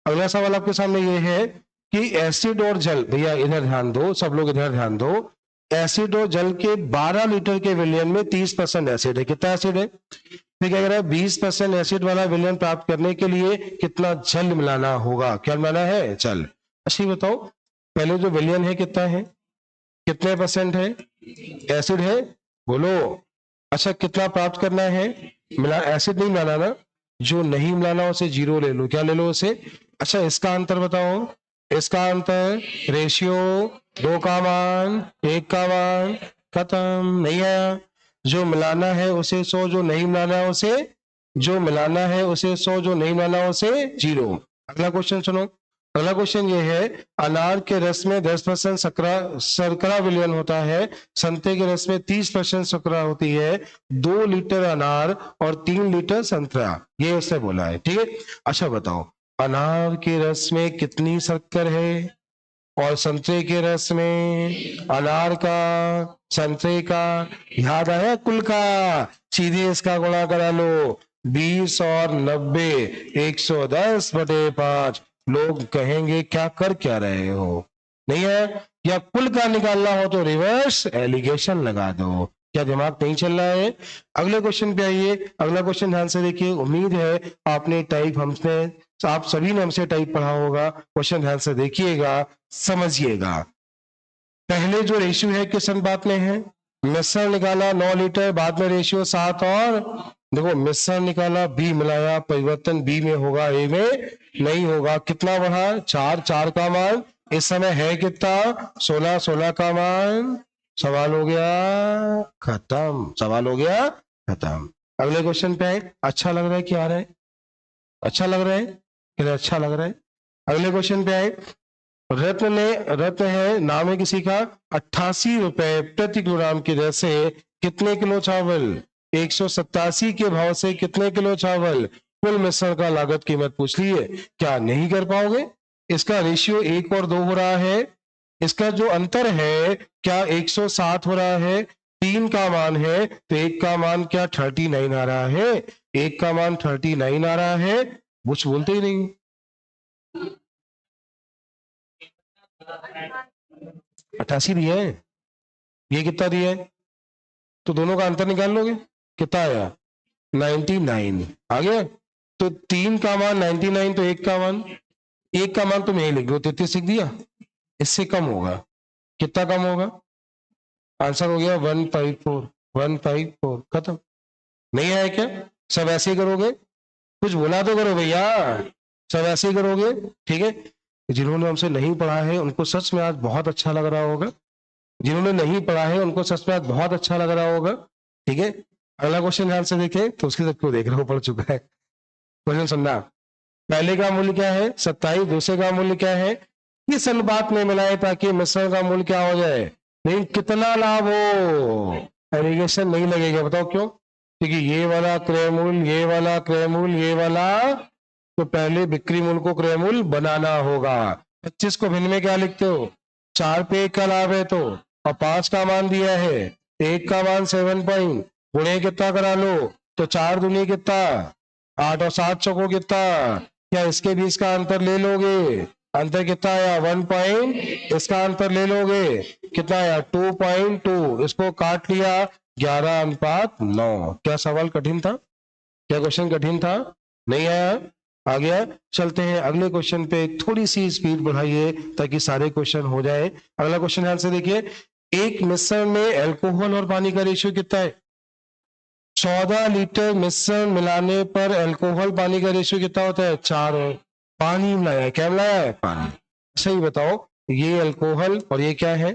अगला सवाल आपके सामने ये है कि एसिड और जल, भैया इधर ध्यान दो, सब लोग इधर ध्यान दो, एसिड और जल के 12 लीटर के विलयन में 30% एसिड है, कितना एसिड है? फिर क्या कह रहा है, 20% एसिड वाला विलयन प्राप्त करने के लिए कितना जल मिलाना होगा, क्या मिलाना है, जल। अच्छा ये बताओ, पहले जो विलयन है कितना है, कितने परसेंट है, एसिड है, बोलो। अच्छा कितना प्राप्त करना है, मिला, एसिड नहीं मिलाना ना, जो नहीं मिलाना उसे 0 ले लो, क्या ले लो उसे। अच्छा इसका अंतर बताओ, इसका अंतर, रेशियो, 2 का मान, 1 का मान, खत्म। नहीं आया, जो मिलाना है उसे 100, जो नहीं मिलाना है उसे, जो मिलाना है उसे 100, जो नहीं मिलाना उसे 0। अगला क्वेश्चन सुनो, अगला क्वेश्चन ये है, अनार के रस में 10% शर्करा विलयन होता है, संतरे के रस में 30% शर्करा होती है, 2 लीटर अनार और 3 लीटर संतरा, ये उसने बोला है, ठीक है। अच्छा बताओ, अनार के रस में कितनी शक्कर है, और संतरे के रस में अनार का, संतरे का, याद आया कुल का, सीधे इसका गुणा करा लो, 20 और 90, 110/5। लोग कहेंगे क्या कर क्या रहे हो, नहीं है? या कुल का निकालना हो तो रिवर्स एलिगेशन लगा दो। क्या दिमाग नहीं चल रहा है? अगले क्वेश्चन पे आइए। अगला क्वेश्चन ध्यान से देखिए, उम्मीद है आपने टाइप हमसे, आप सभी ने हमसे टाइप पढ़ा होगा। क्वेश्चन ध्यान से देखिएगा, समझिएगा। पहले जो रेशियो है किस अनुपात में है? मिश्रण निकाला 9 लीटर, बाद में रेशियो 7, और देखो मिश्रण निकाला, बी मिलाया, परिवर्तन बी में होगा, ए में नहीं होगा। कितना बढ़ा? 4, 4 का मान इस समय है कितना? 16, 16 का मान। सवाल हो गया खत्म, सवाल हो गया खत्म। अगले क्वेश्चन पे आए। अच्छा लग रहा है कि आ रहा है? अच्छा लग रहा है कि अच्छा लग रहा है? अगले क्वेश्चन पे आए। रत्न है, नाम है किसी का, 88 रुपए प्रति किलोग्राम की दर से कितने किलो चावल, 187 के भाव से कितने किलो चावल, कुल मिश्रण का लागत कीमत पूछ ली है। क्या नहीं कर पाओगे? इसका रेशियो 1 और 2 हो रहा है। इसका जो अंतर है, क्या 107 हो रहा है, 3 का मान है, तो 1 का मान क्या 39 आ रहा है? 1 का मान 39 आ रहा है। कुछ बोलते ही नहीं। 88 दिया है, ये कितना दिया है, तो दोनों का अंतर निकाल लोगे, कितना आया? 99 आ गया। तो 3 का मान 99, तो 1 का मान, 1 का मान तुम यही लिख दो, 33 लिख दिया। इससे कम होगा, कितना कम होगा? आंसर हो गया 154, 154, खत्म। नहीं आया क्या? सब ऐसे ही करोगे? कुछ बोला तो करो भैया, सब ऐसे ही करोगे, ठीक है? जिन्होंने हमसे नहीं पढ़ा है उनको सच में आज बहुत अच्छा लग रहा होगा, जिन्होंने नहीं पढ़ा है उनको सच में आज बहुत अच्छा लग रहा होगा, ठीक है? अगला क्वेश्चन ध्यान से देखें, तो उसकी सबको देख रहे हो, पढ़ चुका है। क्वेश्चन सुनना। पहले का मूल्य क्या है? 27। दूसरे का मूल्य क्या है? किस अनुपात में मिलाए ताकि मिश्रण का मूल्य क्या हो जाए? लेकिन कितना लाभ हो? एलिगेशन नहीं लगेगा, बताओ क्यों? क्योंकि ये वाला क्रय मूल्य, ये वाला क्रय मूल्य, ये वाला, तो पहले बिक्री मूल्य को क्रय मूल्य बनाना होगा। 25 को भिन्न में क्या लिखते हो? 4 पे 1 का लाभ है तो, और 5 का मान दिया है, 1 का मान 7 पॉइंट, गुणे कितना करा लो, तो 4 दूनी कितना, 8 और 7 चौको कितना, क्या इसके बीच का अंतर ले लोगे? अंतर कितना आया? 1 पॉइंट। इसका अंतर ले लोगे, कितना आया? 2.2। इसको काट लिया, 11:9। क्या सवाल कठिन था? क्या क्वेश्चन कठिन था? नहीं आया? आ गया? चलते हैं अगले क्वेश्चन पे, थोड़ी सी स्पीड बढ़ाइए ताकि सारे क्वेश्चन हो जाए। अगला क्वेश्चन ध्यान से देखिए। एक मिश्रण में अल्कोहल और पानी का रेशियो कितना है? 14 लीटर मिश्रण मिलाने पर अल्कोहल पानी का रेशियो कितना होता है? 4। पानी मिलाया है, क्या मिलाया है? पानी। सही बताओ, ये अल्कोहल और ये क्या है?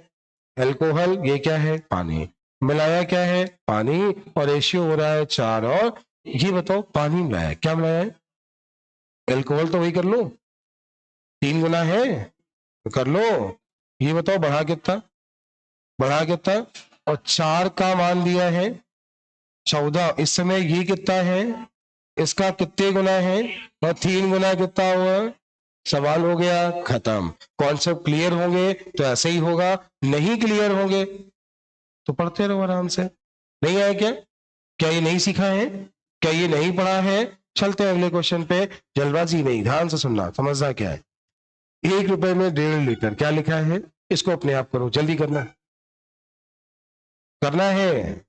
अल्कोहल, ये क्या है? पानी। मिलाया क्या है? पानी, और रेशियो हो रहा है 4। और ये बताओ, पानी मिलाया है, क्या मिलाया है? अल्कोहल तो वही कर लो, 3 गुना है, तो कर लो। ये बताओ बढ़ा कितना, बढ़ा कितना, और 4 का मान दिया है 14। इस समय ये कितना है, इसका कितने गुना है, और 3 गुना कितना हुआ? सवाल हो गया खत्म। कॉन्सेप्ट क्लियर होंगे तो ऐसे ही होगा, नहीं क्लियर होंगे तो पढ़ते रहो आराम से। नहीं आया क्या? क्या ये नहीं सीखा है? क्या ये नहीं पढ़ा है? चलते हैं अगले क्वेश्चन पे। जल्दबाजी नहीं, ध्यान से सुनना, समझना क्या है। 1 रुपए में 1.5 लीटर, क्या लिखा है? इसको अपने आप करो, जल्दी करना, करना है।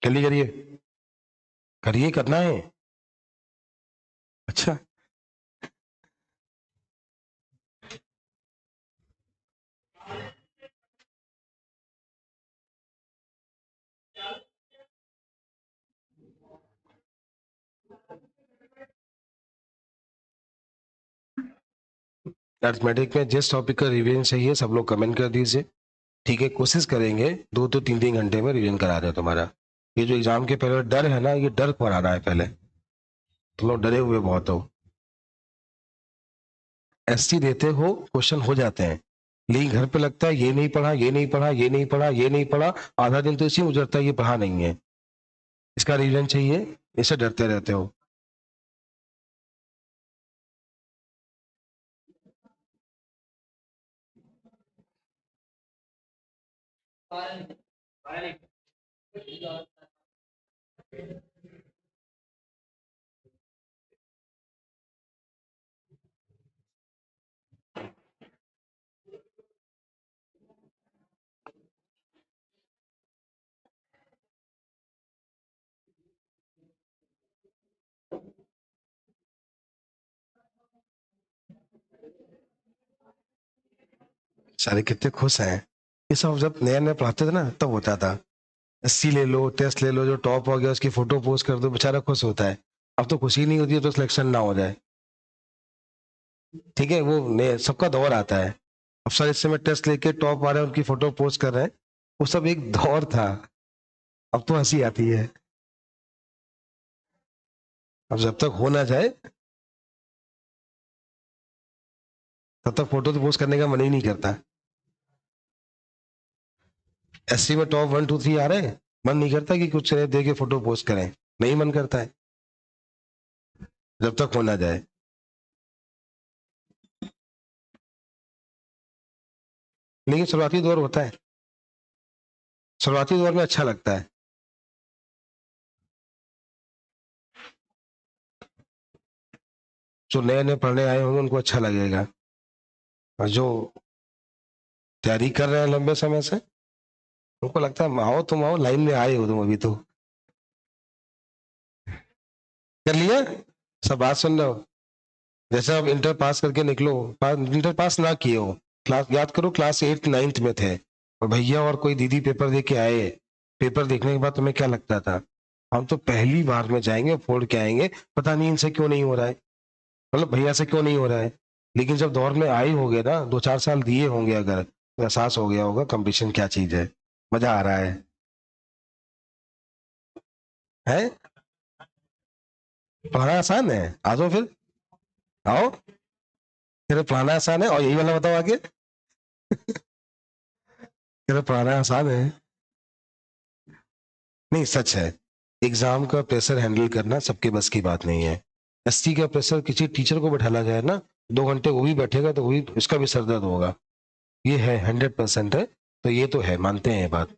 जल्दी करिए, करिए, करना है। अच्छा, अर्थमेटिक में जिस टॉपिक का रिवीजन चाहिए सब लोग कमेंट कर दीजिए। ठीक है, कोशिश करेंगे 2 तो 3 3 घंटे में रिवीजन करा दे तुम्हारा। ये जो एग्जाम के पहले डर है ना, ये डर पड़ा रहा है पहले, तुम लोग डरे हुए बहुत हो। एसटी देते हो, क्वेश्चन हो जाते हैं, लेकिन घर पे लगता है ये नहीं पढ़ा, ये नहीं पढ़ा, ये नहीं पढ़ा, ये नहीं पढ़ा। आधा दिन तो इसी में गुजरता है, ये पढ़ा नहीं है, इसका रिवीजन चाहिए, इससे डरते रहते हो। सारे कितने खुश हैं। ये सब जब नया नया पढ़ाते थे ना तब होता था, एससी ले लो, टेस्ट ले लो, जो टॉप हो गया उसकी फोटो पोस्ट कर दो, बेचारा खुश होता है। अब तो खुशी नहीं होती है तो सिलेक्शन ना हो जाए। ठीक है, वो सबका दौर आता है। अब सर इस समय टेस्ट लेके टॉप आ रहे हैं, उनकी फोटो पोस्ट कर रहे हैं, वो सब एक दौर था। अब तो हंसी आती है। अब जब तक हो ना जाए तब तक फोटो तो पोस्ट करने का मन ही नहीं करता। एससी में टॉप 1 2 3 आ रहे हैं, मन नहीं करता कि कुछ दे के फोटो पोस्ट करें, नहीं मन करता है जब तक हो ना जाए। लेकिन शुरुआती दौर होता है, शुरुआती दौर में अच्छा लगता है। जो नए नए पढ़ने आए होंगे उनको अच्छा लगेगा, और जो तैयारी कर रहे हैं लंबे समय से उनको लगता है आओ तुम आओ, लाइन में आए हो तुम अभी तो। कर लिया, सब बात सुन रहे हो। जैसे आप इंटर पास करके निकलो, इंटर पास ना किए हो, क्लास याद करो क्लास 8 9 में थे, और भैया और कोई दीदी पेपर दे के आए, पेपर देखने के बाद तुम्हें क्या लगता था, हम तो पहली बार में जाएंगे फोड़ के आएंगे, पता नहीं इनसे क्यों नहीं हो रहा है, मतलब भैया से क्यों नहीं हो रहा है। लेकिन जब दौर में आए होगे ना, 2 4 साल दिए होंगे अगर, तो एहसास हो गया होगा कंपटीशन क्या चीज है, मजा आ रहा है। पढ़ना आसान है, आ जाओ फिर, आओ। तेरे पढ़ाना आसान है और यही वाला बताओ आगे। तेरे पढ़ाना आसान है, नहीं सच है। एग्जाम का प्रेशर हैंडल करना सबके बस की बात नहीं है। एसटी का प्रेशर किसी टीचर को बैठाना जाए ना, 2 घंटे वो भी बैठेगा तो वही उसका भी सर दर्द होगा। ये है 100% है, तो ये तो है, मानते हैं ये बात।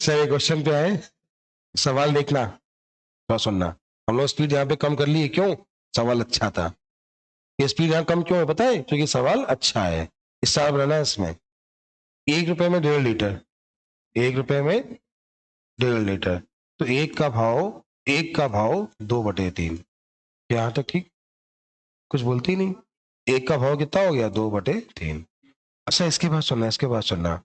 चलिए क्वेश्चन पे आए, सवाल देखना और सुनना। हम लोग स्पीड यहाँ पे कम कर लिए, क्यों? सवाल अच्छा था। ये स्पीड यहाँ कम क्यों है पता है? क्योंकि सवाल अच्छा है, हिसाब रहना है इसमें। 1 रुपए में 1.5 लीटर, 1 रुपए में 1.5 लीटर, तो एक का भाव 2/3। यहाँ तक ठीक, कुछ बोलती ही नहीं। एक का भाव कितना हो गया? 2/3। अच्छा इसके बाद सुनना, इसके बाद सुनना,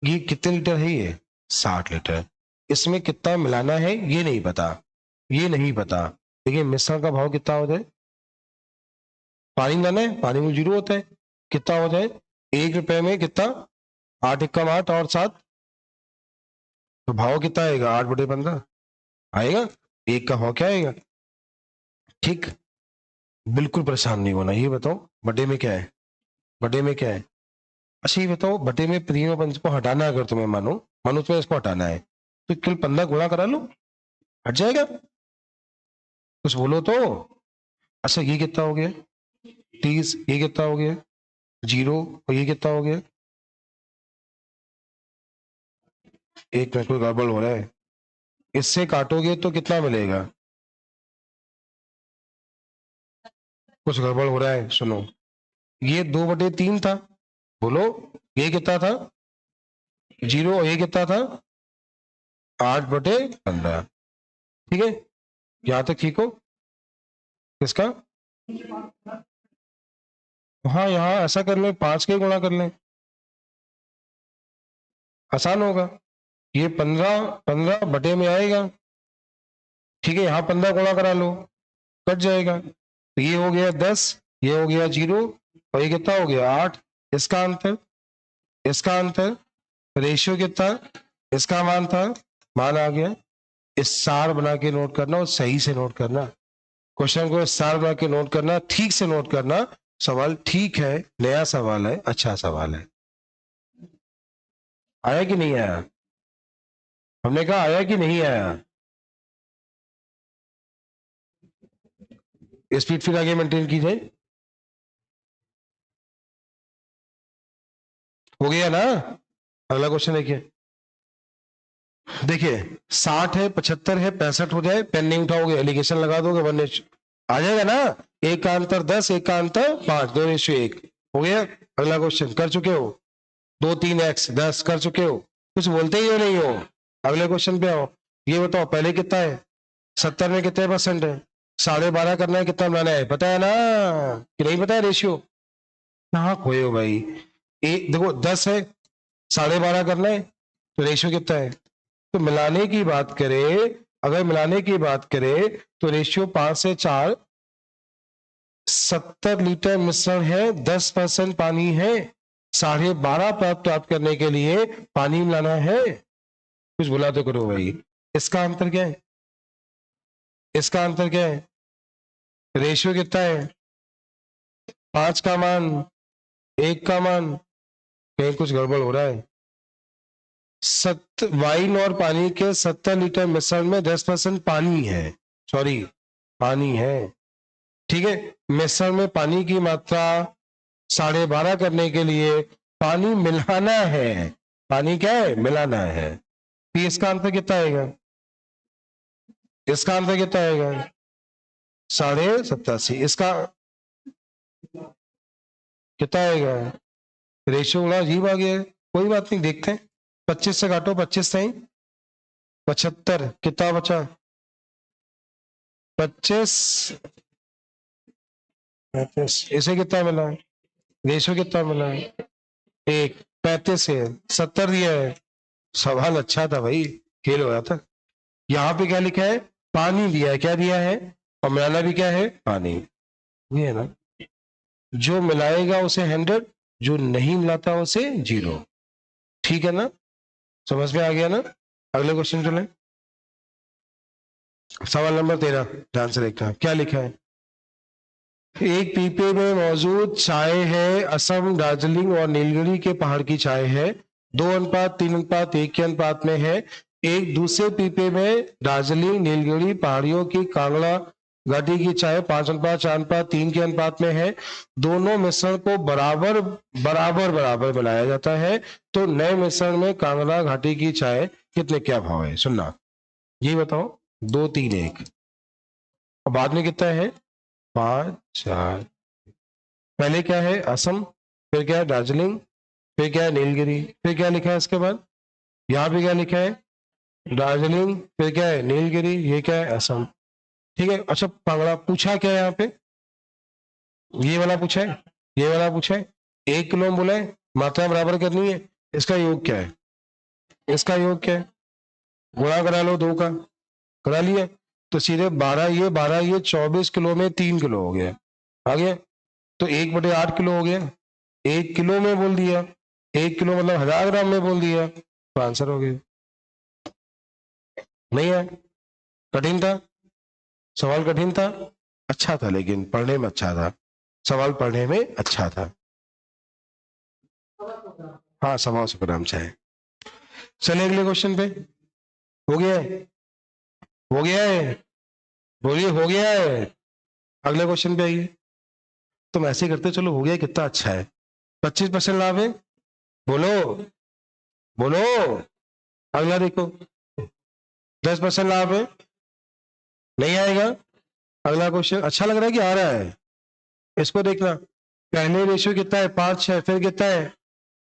ये कितने लीटर है? ये 60 लीटर। इसमें कितना मिलाना है ये नहीं पता, ये नहीं पता। देखिए मिश्रण का भाव कितना हो जाए, पानी मिलाना है, पानी में 0 होता है, कितना हो जाए? 1 रुपए में कितना? 8 × 8 और 7, तो भाव कितना आएगा? 8/15 आएगा। एक का भाव क्या आएगा? ठीक, बिल्कुल परेशान नहीं होना। ये बताओ बटे में क्या है, बटे में क्या है? अच्छा ये बताओ, बटे में तीनों पंच को हटाना है, अगर तुम्हें मानो, मानो तुम्हें इसको हटाना है, तो केवल 15 गुणा करा लो, हट जाएगा। कुछ बोलो तो। अच्छा ये कितना हो गया? 30। ये कितना हो गया? 0। और ये कितना हो गया? एक मिनट, कोई गड़बड़ हो रहा है। इससे काटोगे तो कितना मिलेगा? कुछ गड़बड़ हो रहा है, सुनो। ये 2/3 था, बोलो। ये कितना था? 0। और ये कितना था? 8/15। ठीक है, यहाँ तक ठीक हो? किसका? हाँ यहाँ ऐसा कर लें, 5 के गुणा कर लें, आसान होगा। ये 15 बटे में आएगा, ठीक है, यहाँ 15 गुणा करा लो, कट जाएगा, तो ये हो गया 10, ये हो गया 0, और ये कितना हो गया 8। इसका अंतर, इसका अंतर, रेशियो कितना, इसका मान था, मान आ गया। इस सार बना के नोट करना और सही से नोट करना, क्वेश्चन को स्टार बना के नोट करना, ठीक से नोट करना। सवाल ठीक है, नया सवाल है, अच्छा सवाल है। आया कि नहीं आया? हमने कहा आया कि नहीं आया? स्पीड फिर आगे मेंटेन की जाए। हो गया ना? अगला क्वेश्चन देखिए, देखिए 60 है, 75 है, 65 हो जाए, पेन नहीं उठाओगे, एलिगेशन लगा दोगे, वरने आ जाएगा ना। एक का अंतर 10, एक का अंतर 5, 2:1 हो गया। अगला क्वेश्चन कर चुके हो, 2 3 x 10 कर चुके हो, कुछ बोलते ही हो नहीं हो। अगले क्वेश्चन पे आओ, ये बताओ पहले कितना है, 70 में कितने परसेंट है, 12.5 करना है, कितना बनाना है, पता है ना कि नहीं पता है रेशियो? कहाँ खोए हो भाई? एक देखो 10 है, 12.5 करना है, तो रेशियो कितना है? तो मिलाने की बात करें, अगर मिलाने की बात करें तो रेशियो 5 से 4, 70 लीटर मिश्रण है, 10% पानी है, 12.5 प्राप्त करने के लिए पानी मिलाना है। कुछ बोला तो करो भाई। इसका अंतर क्या है? इसका अंतर क्या है? रेशियो कितना है? 5 का मान, 1 का मान, कहीं कुछ गड़बड़ हो रहा है। वाइन और पानी के 70 लीटर मिश्रण में 10% पानी है, सॉरी पानी है, ठीक है। मिश्रण में पानी की मात्रा 12.5 करने के लिए पानी मिलाना है, पानी क्या है, मिलाना है। तो इसका अंतर कितना आएगा? इसका अंतर कितना आएगा? 87.5। इसका कितना आएगा? रेशियो बड़ा अजीब आ गया है, कोई बात नहीं, देखते हैं। 25 से काटो, 25 सही, 75, कितना बचा? 25, इसे कितना मिला? रेशियो कितना मिला? 1, 35 है, 70 दिया है। सवाल अच्छा था भाई, खेल हो रहा था। यहाँ पे क्या लिखा है? पानी दिया है, क्या दिया है? और मिलाना भी क्या है? पानी। ये है ना, जो मिलाएगा उसे 100, जो नहीं मिलाता उसे 0, ठीक है ना? समझ में आ गया ना? अगले क्वेश्चन चले, सवाल नंबर 13, ध्यान से देखना क्या लिखा है। एक पीपे में मौजूद चाय है, असम, दार्जिलिंग और नीलगिरी के पहाड़ की चाय है, 2:3:1 के अनुपात में है। एक दूसरे पीपे में दार्जिलिंग, नीलगिरी पहाड़ियों की कांगड़ा घाटी की चाय 5:4:3 के अनुपात में है। दोनों मिश्रण को बराबर बराबर बराबर मिलाया जाता है, तो नए मिश्रण में कांगड़ा घाटी की चाय कितने, क्या भाव है? सुनना, ये बताओ, 2:3:1, और बाद में कितना है? 5:4। पहले क्या है? असम, फिर क्या है? दार्जिलिंग, फिर क्या है? नीलगिरी, फिर क्या लिखा है इसके बाद? यहाँ पे क्या लिखा है? दार्जिलिंग, फिर क्या है? नीलगिरी, ये क्या है? असम, ठीक है। अच्छा पगड़ा पूछा क्या है यहाँ पे? ये वाला पूछा है, ये वाला पूछा है, 1 किलो बोला है, मात्रा बराबर करनी है, इसका योग क्या है? इसका योग क्या है? गुणा करा लो 2 का, करा लिया, तो सीधे 12 ये 24 किलो में 3 किलो हो गया, आ गया। तो 1/8 किलो हो गया, 1 किलो में बोल दिया, 1 किलो मतलब 1000 ग्राम में बोल दिया, तो आंसर हो गया। नहीं है? कठिन था सवाल, कठिन था, अच्छा था, लेकिन पढ़ने में अच्छा था, सवाल पढ़ने में अच्छा था। हाँ, 125 ग्राम चाहे। चले अगले क्वेश्चन पे। हो गया है? हो गया है? बोलिए हो गया है? अगले क्वेश्चन पे आइए। तुम ऐसे करते चलो, हो गया कितना अच्छा है। 25% लाभ है, बोलो बोलो। अगला देखो, 10% लाभ है, नहीं आएगा। अगला क्वेश्चन अच्छा लग रहा है कि आ रहा है? इसको देखना, पहले रेशियो कितना है? 5:6, फिर कितना है?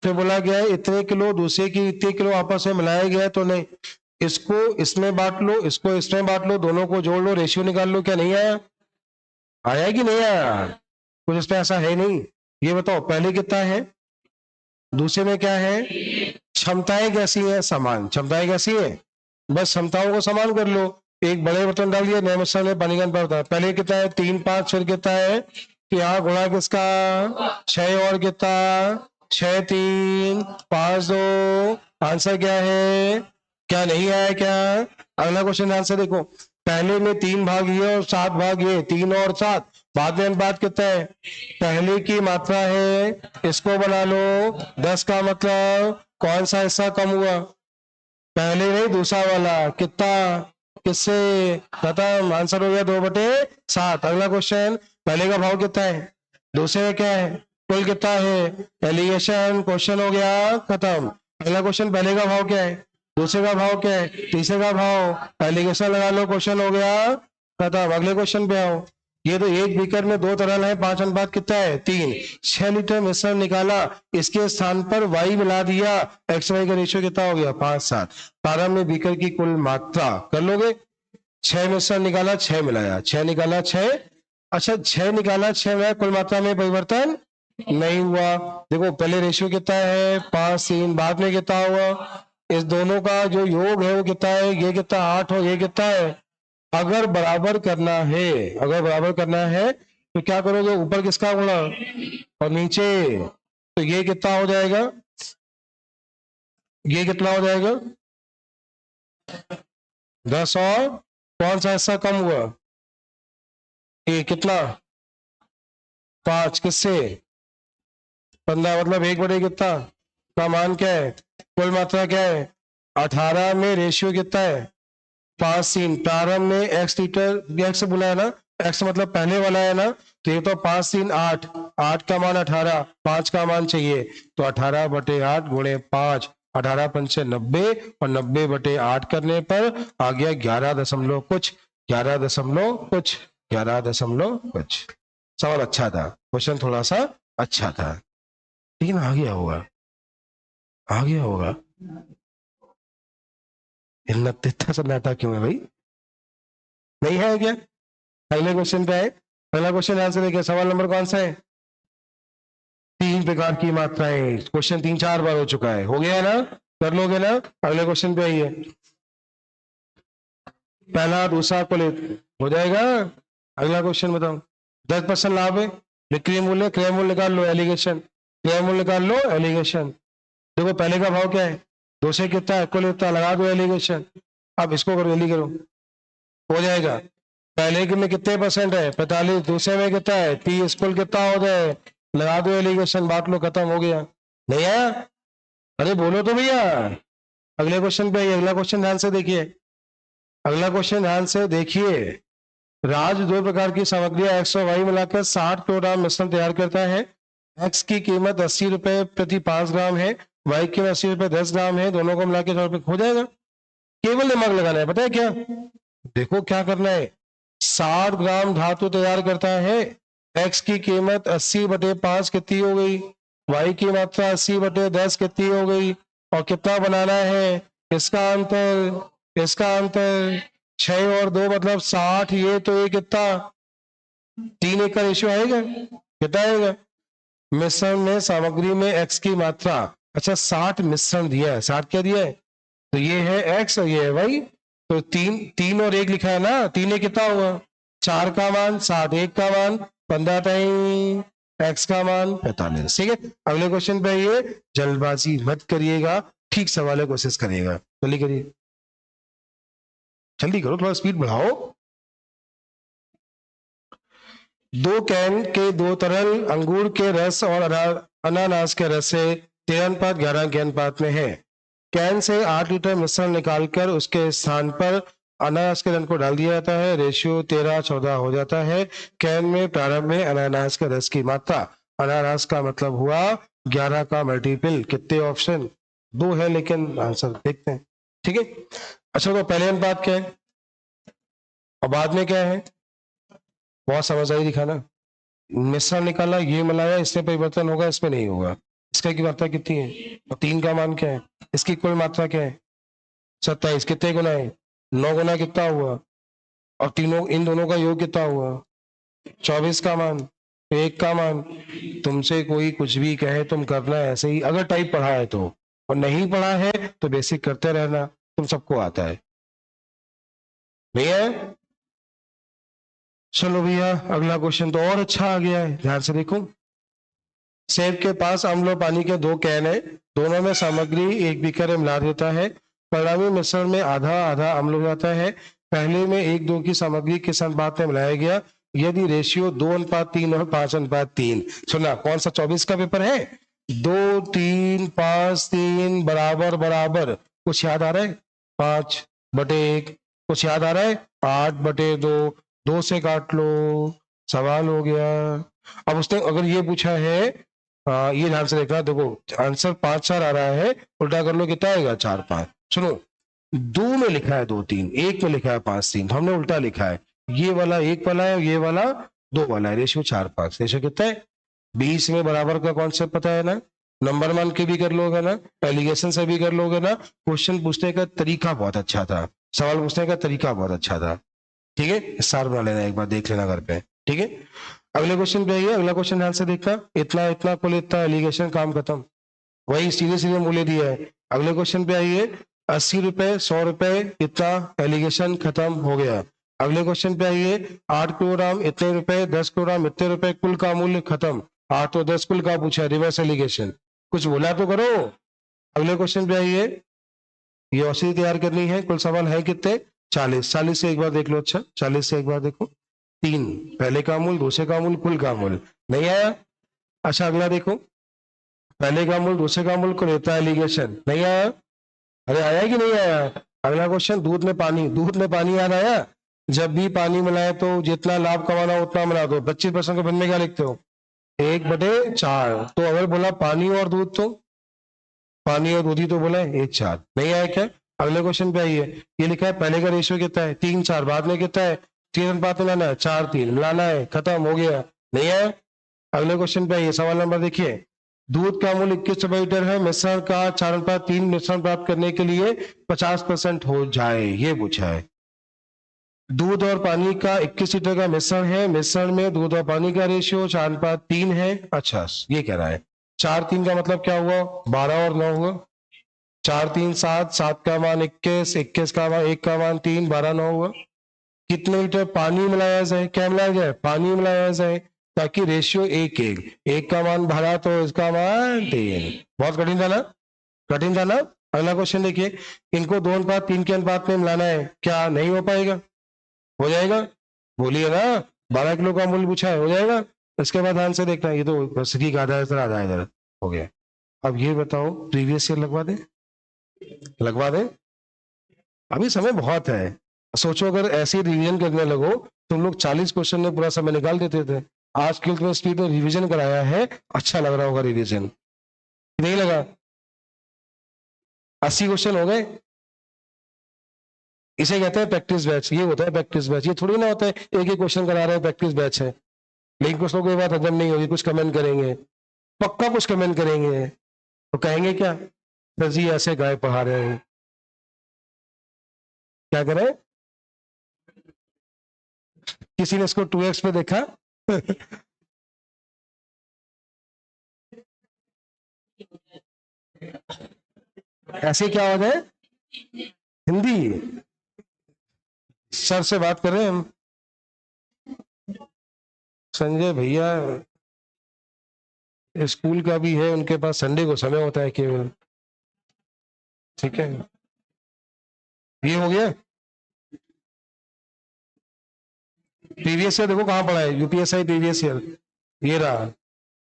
फिर बोला गया है इतने किलो, दूसरे की इतने किलो आपस में मिलाया गया है, तो नहीं, इसको इसमें बांट लो, इसको इसमें बांट लो, दोनों को जोड़ लो, रेशियो निकाल लो। क्या नहीं आया? आया कि नहीं आया? कुछ इसमें ऐसा है नहीं। ये बताओ पहले कितना है, दूसरे में क्या है, क्षमताएं कैसी हैं? समान। क्षमताएं कैसी हैं? बस क्षमताओं को समान कर लो। एक बड़े बर्तन डाल दिया, नए मिश्रण में पानी का अनुपात होता है। पहले कितना है? 3 5, फिर कितना है कि यहाँ गुणा किसका? 6 और कितना? 6 3 5 2। आंसर क्या है? क्या नहीं आया क्या? अगला क्वेश्चन आंसर देखो। पहले में 3 भाग ये और 7 भाग ये, 3 और 7। बाद में अनुपात कितना है? पहले की मात्रा है, इसको बना लो 10 का मतलब कौन सा हिस्सा कम हुआ? पहले नहीं, दूसरा वाला। कितना? किससे? खत्म। आंसर हो गया 2/7। अगला क्वेश्चन। पहले का भाव कितना है? दूसरे का क्या है? कुल कितना है? एलिगेशन। क्वेश्चन हो गया खत्म। अगला क्वेश्चन। पहले का भाव क्या है? दूसरे का भाव क्या है? तीसरे का भाव। एलिगेशन लगा लो। क्वेश्चन हो गया खत्म। अगले क्वेश्चन पे आओ। ये तो एक बीकर में 2 तरल है, 5 अनुपात कितना है? 3। 6 लीटर मिश्रण निकाला, इसके स्थान पर वाई मिला दिया, एक्स वाई का रेशियो कितना हो गया? 5 7। प्रारंभ में बीकर की कुल मात्रा कर लोगे। 6 मिश्रण निकाला, 6 मिलाया, 6 निकाला 6। अच्छा, 6 निकाला 6 मिलाया, कुल मात्रा में परिवर्तन नहीं हुआ। देखो पहले रेशियो कितना है? 5 3। बाद में कितना हुआ? इस दोनों का जो योग है वो कितना है? ये कितना? 8 और ये कितना है? अगर बराबर करना है, अगर बराबर करना है तो क्या करोगे? ऊपर किसका गुणा और नीचे, तो ये कितना हो जाएगा? ये कितना हो जाएगा? 10 और कौन सा हिस्सा कम हुआ? ये कितना? 5। किससे? 15। मतलब 1/, कितना का मान क्या है? कुल मात्रा क्या है? 18 में रेशियो कितना है? 5 3। प्रारंभ में x लीटर, एक्स बोला है ना, x मतलब पहले वाला है ना, तो ये तो 5 3 8। 8 का मान 18, 5 का मान चाहिए, तो 18/8 गुणे 5। 18 पंचे 90 और 90/8 करने पर आ गया 11 दशमलव कुछ। 11 दशमलव कुछ। 11 दशमलव कुछ। सवाल अच्छा था, क्वेश्चन थोड़ा सा अच्छा था, लेकिन आ गया होगा, आ गया होगा। इतना सन्नाटा क्यों है भाई? नहीं है क्या? अगले क्वेश्चन पे आए। अगला क्वेश्चन आंसर देखिए। सवाल नंबर कौन सा है? 3 प्रकार की मात्राएं। क्वेश्चन 3 4 बार हो चुका है। हो गया ना? कर लोगे ना? अगले क्वेश्चन पे आइए। पहला दूसरा को ले हो जाएगा। अगला क्वेश्चन बताओ। 10% लाभ है, बिक्री मूल्य, क्रय मूल्य निकाल लो, एलिगेशन। क्रय मूल्य निकाल लो, एलिगेशन। देखो पहले का भाव क्या है? 2 से कितना है? कुल कितना? लगा दो एलिगेशन। अब इसको करो, एली करो, हो जाएगा। पहले के में कितने परसेंट है? 45। दूसरे में कितना है? 30। कुल कितना हो जाए? लगा दो एलिगेशन, बांट लो, खत्म हो गया। नहीं आया? अरे बोलो तो भैया। अगले क्वेश्चन पे आइए। अगला क्वेश्चन ध्यान से देखिए। अगला क्वेश्चन ध्यान से देखिए। राज 2 प्रकार की सामग्रियां एक्स और वाई मिलाकर 60 किलोग्राम मिश्रण तैयार करता है। एक्स की कीमत 80 रुपए प्रति 5 ग्राम है, वाई की कीमत 80 रुपए 10 ग्राम है, दोनों को मिलाकर 100 रुपए हो जाएगा। केवल दिमाग लगाना है, पता है क्या? देखो क्या करना है। 60 ग्राम धातु तैयार करता है, एक्स की कीमत 80/5 कितनी हो गई? वाई की मात्रा 80/10 कितनी हो गई? और कितना बनाना है? इसका अंतर, इसका अंतर 6 और 2 मतलब 60। ये तो ये कितना? 3 1 का रेशियो आएगा। कितना आएगा? मिश्रण में सामग्री में एक्स की मात्रा। अच्छा 60 मिश्रण दिया है, 60 क्या दिया है? तो ये है एक्स और ये है वाई। तो 3 3 और 1 लिखा है ना, 3 1 कितना हुआ? 4 का मान 7, 1 का मान 15 टाइम एक्स का मान 45। ठीक है, अगले क्वेश्चन पे आइए। जल्दबाजी मत करिएगा, ठीक सवाल है, कोशिश करिएगा। जल्दी करिए, जल्दी करो, थोड़ा स्पीड बढ़ाओ। 2 कैन के 2 तरल अंगूर के रस और अनानास के रस से 13:11 के अनुपात में है। कैन से 8 लीटर मिश्रण निकालकर उसके स्थान पर अनानास के रस को डाल दिया जाता है, रेशियो 13:14 हो जाता है। कैन में प्रारंभ में अनानास के रस की मात्रा, अनानास का मतलब हुआ 11 का मल्टीपल। कितने ऑप्शन? 2 है, लेकिन आंसर देखते हैं। ठीक है, अच्छा तो पहले अनुपात क्या है और बाद में क्या है? बहुत समझदारी दिखाना। मिश्रण निकाला, ये मिलाया, इसमें परिवर्तन होगा, इसमें नहीं होगा। इसका की मात्रा कितनी है और 3 का मान क्या है? इसकी कुल मात्रा क्या है? 27। कितने गुना है? 9 गुना कितना हुआ? और तीनों, इन दोनों का योग कितना हुआ? 24 का मान, 1 का मान। तुमसे कोई कुछ भी कहे, तुम करना है ऐसे ही, अगर टाइप पढ़ा है तो। और नहीं पढ़ा है तो बेसिक करते रहना, तुम सबको आता है भैया। चलो भैया अगला क्वेश्चन तो और अच्छा आ गया है, ध्यान से देखो। सेब के पास अम्ल और पानी के दो कैन है, दोनों में सामग्री एक बीकर में मिला देता है, परिणामी मिश्रण में आधा आधा अम्ल हो जाता है। पहले में 1:2 की सामग्री किस अनुपात में मिलाया गया यदि रेशियो 2:3 और 5:3? सुना कौन सा 24 का पेपर है? 2, 3, 5, 3 बराबर बराबर, कुछ याद आ रहा है? 5/1, कुछ याद आ रहा है? 8/2, 2 से काट लो, सवाल हो गया। अब उसने अगर ये पूछा है, ये ध्यान से देखना, देखो आंसर 5-4 आ रहा है, उल्टा कर लो कितना आएगा? 4-5। सुनो, 2 में लिखा है 2-3, 1 में लिखा है 5-3, तो हमने उल्टा लिखा है। ये वाला 1 वाला है, ये वाला 2 वाला है, रेशियो 4-5। रेशियो कितना है? 20 में बराबर का कॉन्सेप्ट पता है ना? नंबर मान के भी कर लोगे ना, एलिगेशन से भी कर लोगे ना। क्वेश्चन पूछने का तरीका बहुत अच्छा था, सवाल पूछने का तरीका बहुत अच्छा था। ठीक है, सार बना लेना, एक बार देख लेना घर पे। ठीक है, अगले क्वेश्चन पे आइए। अगला क्वेश्चन ध्यान से देखना, इतना इतना कुल इतना, एलिगेशन काम खत्म, वही सीधे सीधे मूल्य दिया है। अगले क्वेश्चन पे आइए, 80 रुपए, 100 रुपए, इतना, एलिगेशन खत्म हो गया। अगले क्वेश्चन पे आइए, 8 किलोग्राम इतने रुपए, 10 किलोग्राम इतने रुपए, कुल का मूल्य खत्म। 8 और 10 कुल का पूछा, रिवर्स एलिगेशन, कुछ बोला तो करो। अगले क्वेश्चन पे आइए, ये औषधि तैयार करनी है, कुल सवाल है कितने? 40। 40 से एक बार देख लो, अच्छा 40 से एक बार देखो। 3, पहले का मूल, दूसरे का मूल, कुल का मूल, नहीं आया। अच्छा अगला देखो, पहले का मूल, दूसरे का मूल, कुल, इतना, एलिगेशन, नहीं आया। अरे आया कि नहीं आया? अगला क्वेश्चन, दूध में पानी, दूध में पानी याद आया? जब भी पानी मिलाए तो जितना लाभ कमाना उतना मिला दो। 25% को भिन्न में क्या लिखते हो? 1/4। तो अगर बोला पानी और दूध, तो पानी और दूध ही तो बोला है, 1/4, नहीं आया क्या? अगले क्वेश्चन पे आइए, ये लिखा है पहले का रेशियो कितना है? 3-4, बाद में कितना है? 3 अनुपात मिलाना है, 4-3 मिलाना है, खत्म हो गया, नहीं आया। अगले क्वेश्चन पे आइए, सवाल नंबर देखिए, दूध का मूल्य 21 रुपए लीटर है, मिश्रण का 4:3 मिश्रण प्राप्त करने के लिए 50% हो जाए, ये पूछा है। दूध और पानी का 21 लीटर का मिश्रण है, मिश्रण में दूध और पानी का रेशियो 4:3 है। अच्छा ये कह रहा है 4-3 का मतलब क्या हुआ? 12 और 9 हुआ, 4-3 7, 7 का मान 21, 21 का मान 1 का मान 3, 12-9 हुआ। कितने लीटर पानी मिलाया जाए? क्या मिलाया जाए? पानी मिलाया जाए, ताकि रेशियो 1:1, 1 का मान भरा तो इसका मान 3। बहुत कठिन था ना? कठिन था ना? अगला क्वेश्चन देखिए, इनको 2:3 के अनुपात में मिलाना है, क्या नहीं हो पाएगा? हो जाएगा, बोलिए ना। 12 किलो का मूल्य पूछा है, हो जाएगा। इसके बाद ध्यान से देखना, ये तो सही का आधा इधर आधा इधर हो गया। अब ये बताओ, प्रीवियस ईयर लगवा दे? लगवा दे, अभी समय बहुत है। सोचो अगर ऐसे रिवीजन करने लगो, तुम लोग 40 क्वेश्चन में पूरा समय निकाल देते थे। आज के तुम्हें स्पीड में रिवीजन कराया है, अच्छा लग रहा होगा रिवीजन, नहीं लगा? 80 क्वेश्चन हो गए, इसे कहते हैं प्रैक्टिस बैच। ये होता है प्रैक्टिस बैच, ये थोड़ी ना होता है एक एक क्वेश्चन करा रहे हैं प्रैक्टिस बैच है। लेकिन कुछ लोगों को ये बात हजम नहीं होगी, कुछ कमेंट करेंगे, पक्का कुछ कमेंट करेंगे, तो कहेंगे क्या? सर जी ऐसे गाय पढ़ा रहे हैं, क्या करें? किसी ने इसको 2x पे देखा? ऐसे क्या हो जाए? हिंदी, सर से बात कर रहे हैं हम, संजय भैया स्कूल का भी है, उनके पास संडे को समय होता है केवल। ठीक है, ये हो गया। प्रीवियस ईयर देखो कहाँ पड़ा है, यूपीएसआई प्रीवियस ईयर, ये रहा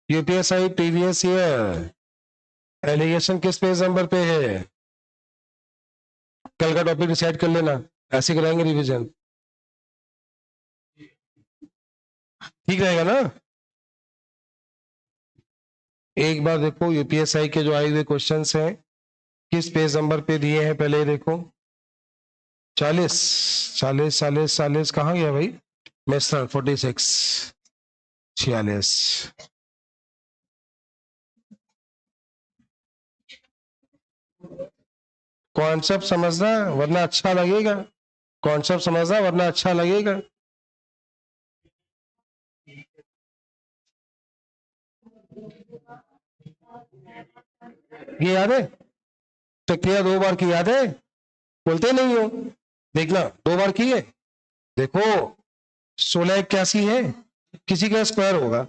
यूपीएसआई प्रीवियस ईयर। एलिगेशन किस पेज नंबर पे है? कल का टॉपिक डिसाइड कर लेना, ऐसे कराएंगे रिवीजन, ठीक रहेगा ना? एक बार देखो यूपीएसआई के जो आए हुए क्वेश्चंस हैं किस पेज नंबर पे दिए हैं, पहले देखो। 40, 40, 40, 40 कहाँ गया भाई? मिस्टर 46, 46। कॉन्सेप्ट समझना वरना अच्छा लगेगा, कॉन्सेप्ट समझना वरना अच्छा लगेगा। ये याद है? प्रक्रिया 2 बार की, याद है? बोलते नहीं हो, देखना 2 बार की है। देखो 1681 है, किसी का स्क्वायर होगा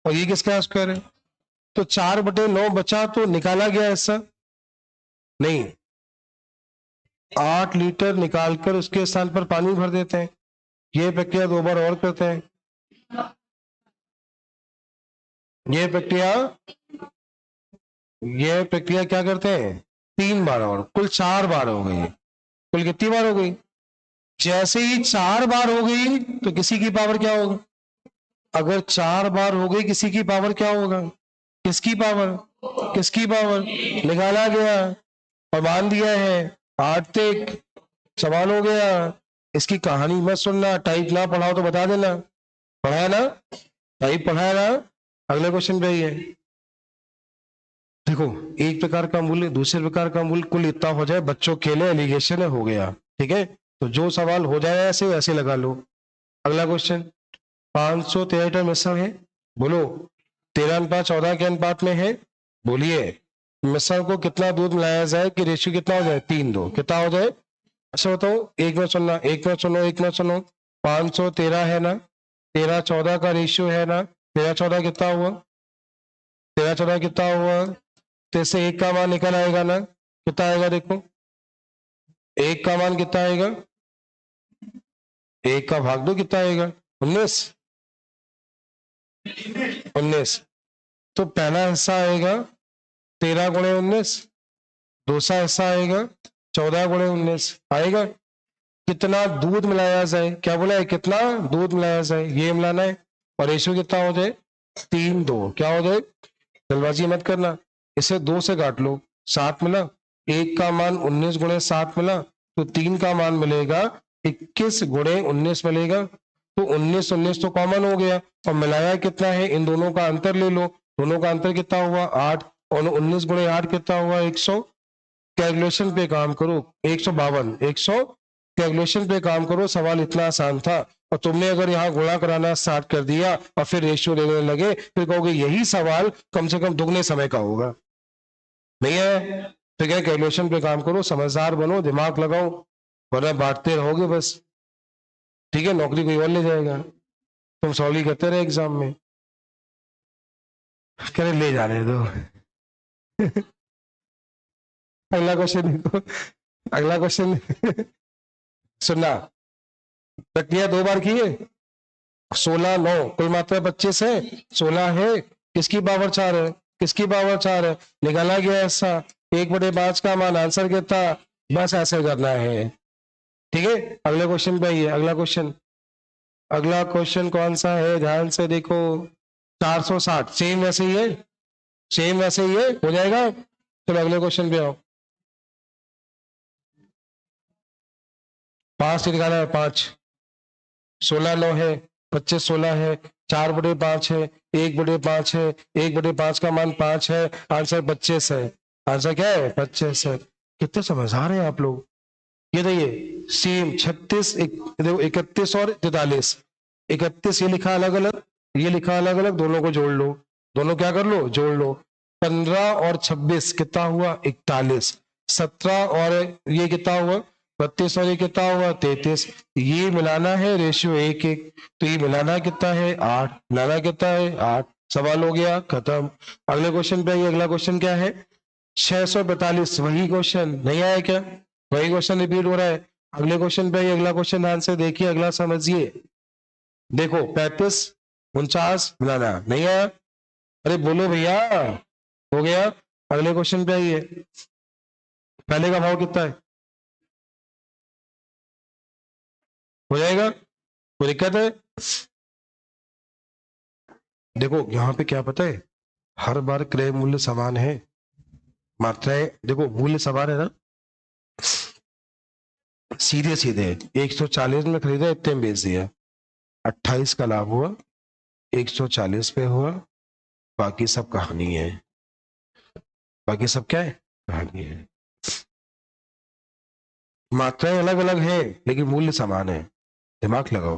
और ये किसका स्क्वायर है, तो 4/9 बचा तो निकाला गया ऐसा नहीं, 8 लीटर निकालकर उसके स्थान पर पानी भर देते हैं। ये प्रक्रिया 2 बार और करते हैं। ये प्रक्रिया क्या करते हैं, 3 बार और, कुल 4 बार हो गई। कुल कितनी बार हो गई? जैसे ही 4 बार हो गई तो किसी की पावर क्या होगा? अगर 4 बार हो गई किसी की पावर क्या होगा? किसकी पावर? किसकी पावर? निकाला गया और मान दिया है 8 तक, सवाल हो गया। इसकी कहानी मत सुनना, टाइप ना पढ़ाओ तो बता देना, पढ़ाया ना, टाइप पढ़ाया ना। अगले क्वेश्चन पे ही है, देखो एक प्रकार का मूल्य दूसरे प्रकार का मूल्य कुल इतना हो जाए, बच्चों खेले एलिगेशन है, हो गया। ठीक है, तो जो सवाल हो जाए ऐसे वैसे लगा लो। अगला क्वेश्चन, 513 लीटर मिश्रण है, बोलो 13 अनुपात 14 के अनुपात में है, बोलिए मिश्रण को कितना दूध मिलाया जाए कि रेशियो कितना हो जाए, 3:2, कितना हो जाए? अच्छा बताओ, एक मिनट सुनना, एक मिनट सुनो, एक मिनट सुनो। 513 है ना, 13-14 का रेशियो है ना, 13-14 कितना हुआ, 13-14 कितना हुआ, तो इससे एक का मान निकल आएगा ना, कितना आएगा देखो, एक का मान कितना आएगा, एक का भाग दो कितना आएगा, 19। 19, तो पहला हिस्सा आएगा 13 × 19, दूसरा हिस्सा आएगा 14 × 19 आएगा। कितना दूध मिलाया जाए, क्या बोला है, कितना दूध मिलाया जाए, ये मिलाना है, और रेशियो कितना हो जाए, 3:2, क्या हो जाए, जल्दबाजी मत करना, इसे 2 से काट लो, 7 मिला, एक का मान 19 × 7 मिला, तो 3 का मान मिलेगा 21 × 19 मिलेगा, तो 19 तो कॉमन हो गया, और मिलाया कितना है, इन दोनों का अंतर ले लो, दोनों का अंतर कितना हुआ 8, और 19 × 8 कितना हुआ 100, कैलकुलेशन पे काम करो, 152, 100, कैलकुलेशन पे काम करो, सवाल इतना आसान था, और तुमने अगर यहाँ गुणा कराना स्टार्ट कर दिया और फिर रेशियो लेने लगे, फिर कहोगे यही सवाल कम से कम दुगने समय का होगा, नहीं है? तो क्या, कैलकुलेशन पे काम करो, समझदार बनो, दिमाग लगाओ, वरना बांटते रहोगे बस। ठीक है, नौकरी कोई और ले जाएगा, तुम सॉल्व ही करते रहे एग्जाम में, कह रहे ले जाने दो। अगला क्वेश्चन देखो, अगला क्वेश्चन सुनना, प्रक्रिया 2 बार की है, 16-9 कुल मात्रा 25 है, 16 है, किसकी पावर 4 है, किसकी पावर 4 है, निकाला गया ऐसा, 1/5 का मान, आंसर कितना, बस ऐसे करना है। ठीक है, अगले क्वेश्चन पे आइए, अगला क्वेश्चन, अगला क्वेश्चन कौन सा है, ध्यान से देखो, 460, सेम वैसे ही है, सेम वैसे ही है, हो जाएगा। चलो अगले क्वेश्चन पे आओ, 5 निकाला है, 5, 16-9 है, 25-16 है, 4/5 है, 1/5 है, 1/5 का मान 5 है, आंसर 25 है, आंसर क्या है, 25 है। कितने समझदार हैं आप लोग। ये देखिए सेम 36, देखो 31 और 43, 31 ये लिखा अलग अलग, ये लिखा अलग अलग, दोनों को जोड़ लो, दोनों क्या कर लो, जोड़ लो, 15 और 26 कितना हुआ, 41, 17 और ये कितना हुआ, 32 और ये कितना हुआ, 33, ये मिलाना है रेशियो 1:1, तो ये मिलाना कितना है 8, मिलाना कितना है 8, सवाल हो गया खत्म। अगले क्वेश्चन पे आइए, अगला क्वेश्चन क्या है, 642, वही क्वेश्चन नहीं आया क्या, वही क्वेश्चन रिपीट हो रहा है। अगले क्वेश्चन पे अगला क्वेश्चन ध्यान से देखिए, अगला समझिए, देखो 35 49 मिलाना नहीं आया, अरे बोलो भैया, हो गया। अगले क्वेश्चन पे आइए, पहले का भाव कितना है, हो जाएगा, कोई दिक्कत है? देखो यहाँ पे क्या पता है, हर बार क्रय मूल्य समान है, मात्राएं देखो मूल्य समान है ना, सीधे सीधे 140 में खरीदा, इतने में बेच दिया, 28 का लाभ हुआ, 140 पे हुआ, बाकी सब कहानी है, बाकी सब क्या है, कहानी है। मात्राएं अलग अलग है लेकिन मूल्य समान है, दिमाग लगाओ,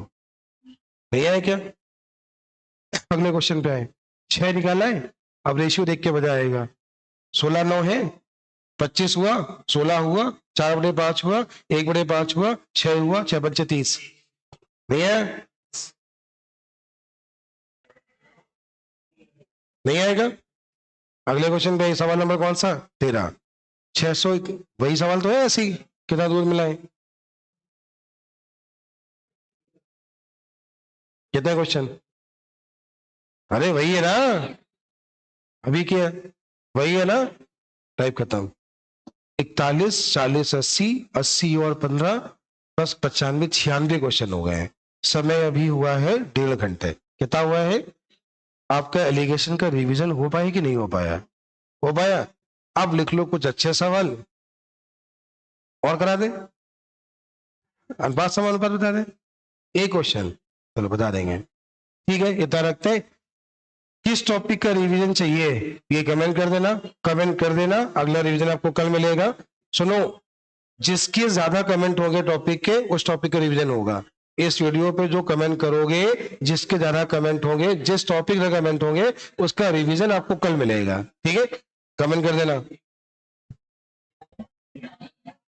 नहीं आया क्या? अगले क्वेश्चन पे आए, 6 निकाला है, अब रेशियो देख के मजा आएगा, 16-9 है, 25 हुआ, 16 हुआ, 4/5 हुआ, 1/5 हुआ, 6 हुआ, 6 × 30 नहीं है, नहीं आएगा। अगले क्वेश्चन पे सवाल नंबर कौन सा, 13। 600, वही सवाल तो है ऐसे ही, कितना दूर मिला है, कितना क्वेश्चन, अरे वही है ना, अभी क्या है? वही है ना, टाइप खत्म। 41, 40, 80, 80 और 15 प्लस 95, 96 क्वेश्चन हो गए हैं। समय अभी हुआ है 1.5 घंटे। कितना हुआ है? आपका एलिगेशन का रिवीजन हो पाया कि नहीं हो पाया? हो पाया। अब लिख लो कुछ अच्छे सवाल और करा दे, अनपास सवाल पर बता दे, एक क्वेश्चन, चलो बता देंगे। ठीक है, इतना रखते हैं। किस टॉपिक का रिवीजन चाहिए ये कमेंट कर देना, कमेंट कर देना, अगला रिवीजन आपको कल मिलेगा। सुनो, जिसके ज्यादा कमेंट होंगे टॉपिक के, उस टॉपिक का रिवीजन होगा। इस वीडियो पे जो कमेंट करोगे, जिसके ज्यादा कमेंट होंगे, जिस टॉपिक का कमेंट होंगे, उसका रिवीजन आपको कल मिलेगा। ठीक है, कमेंट कर देना।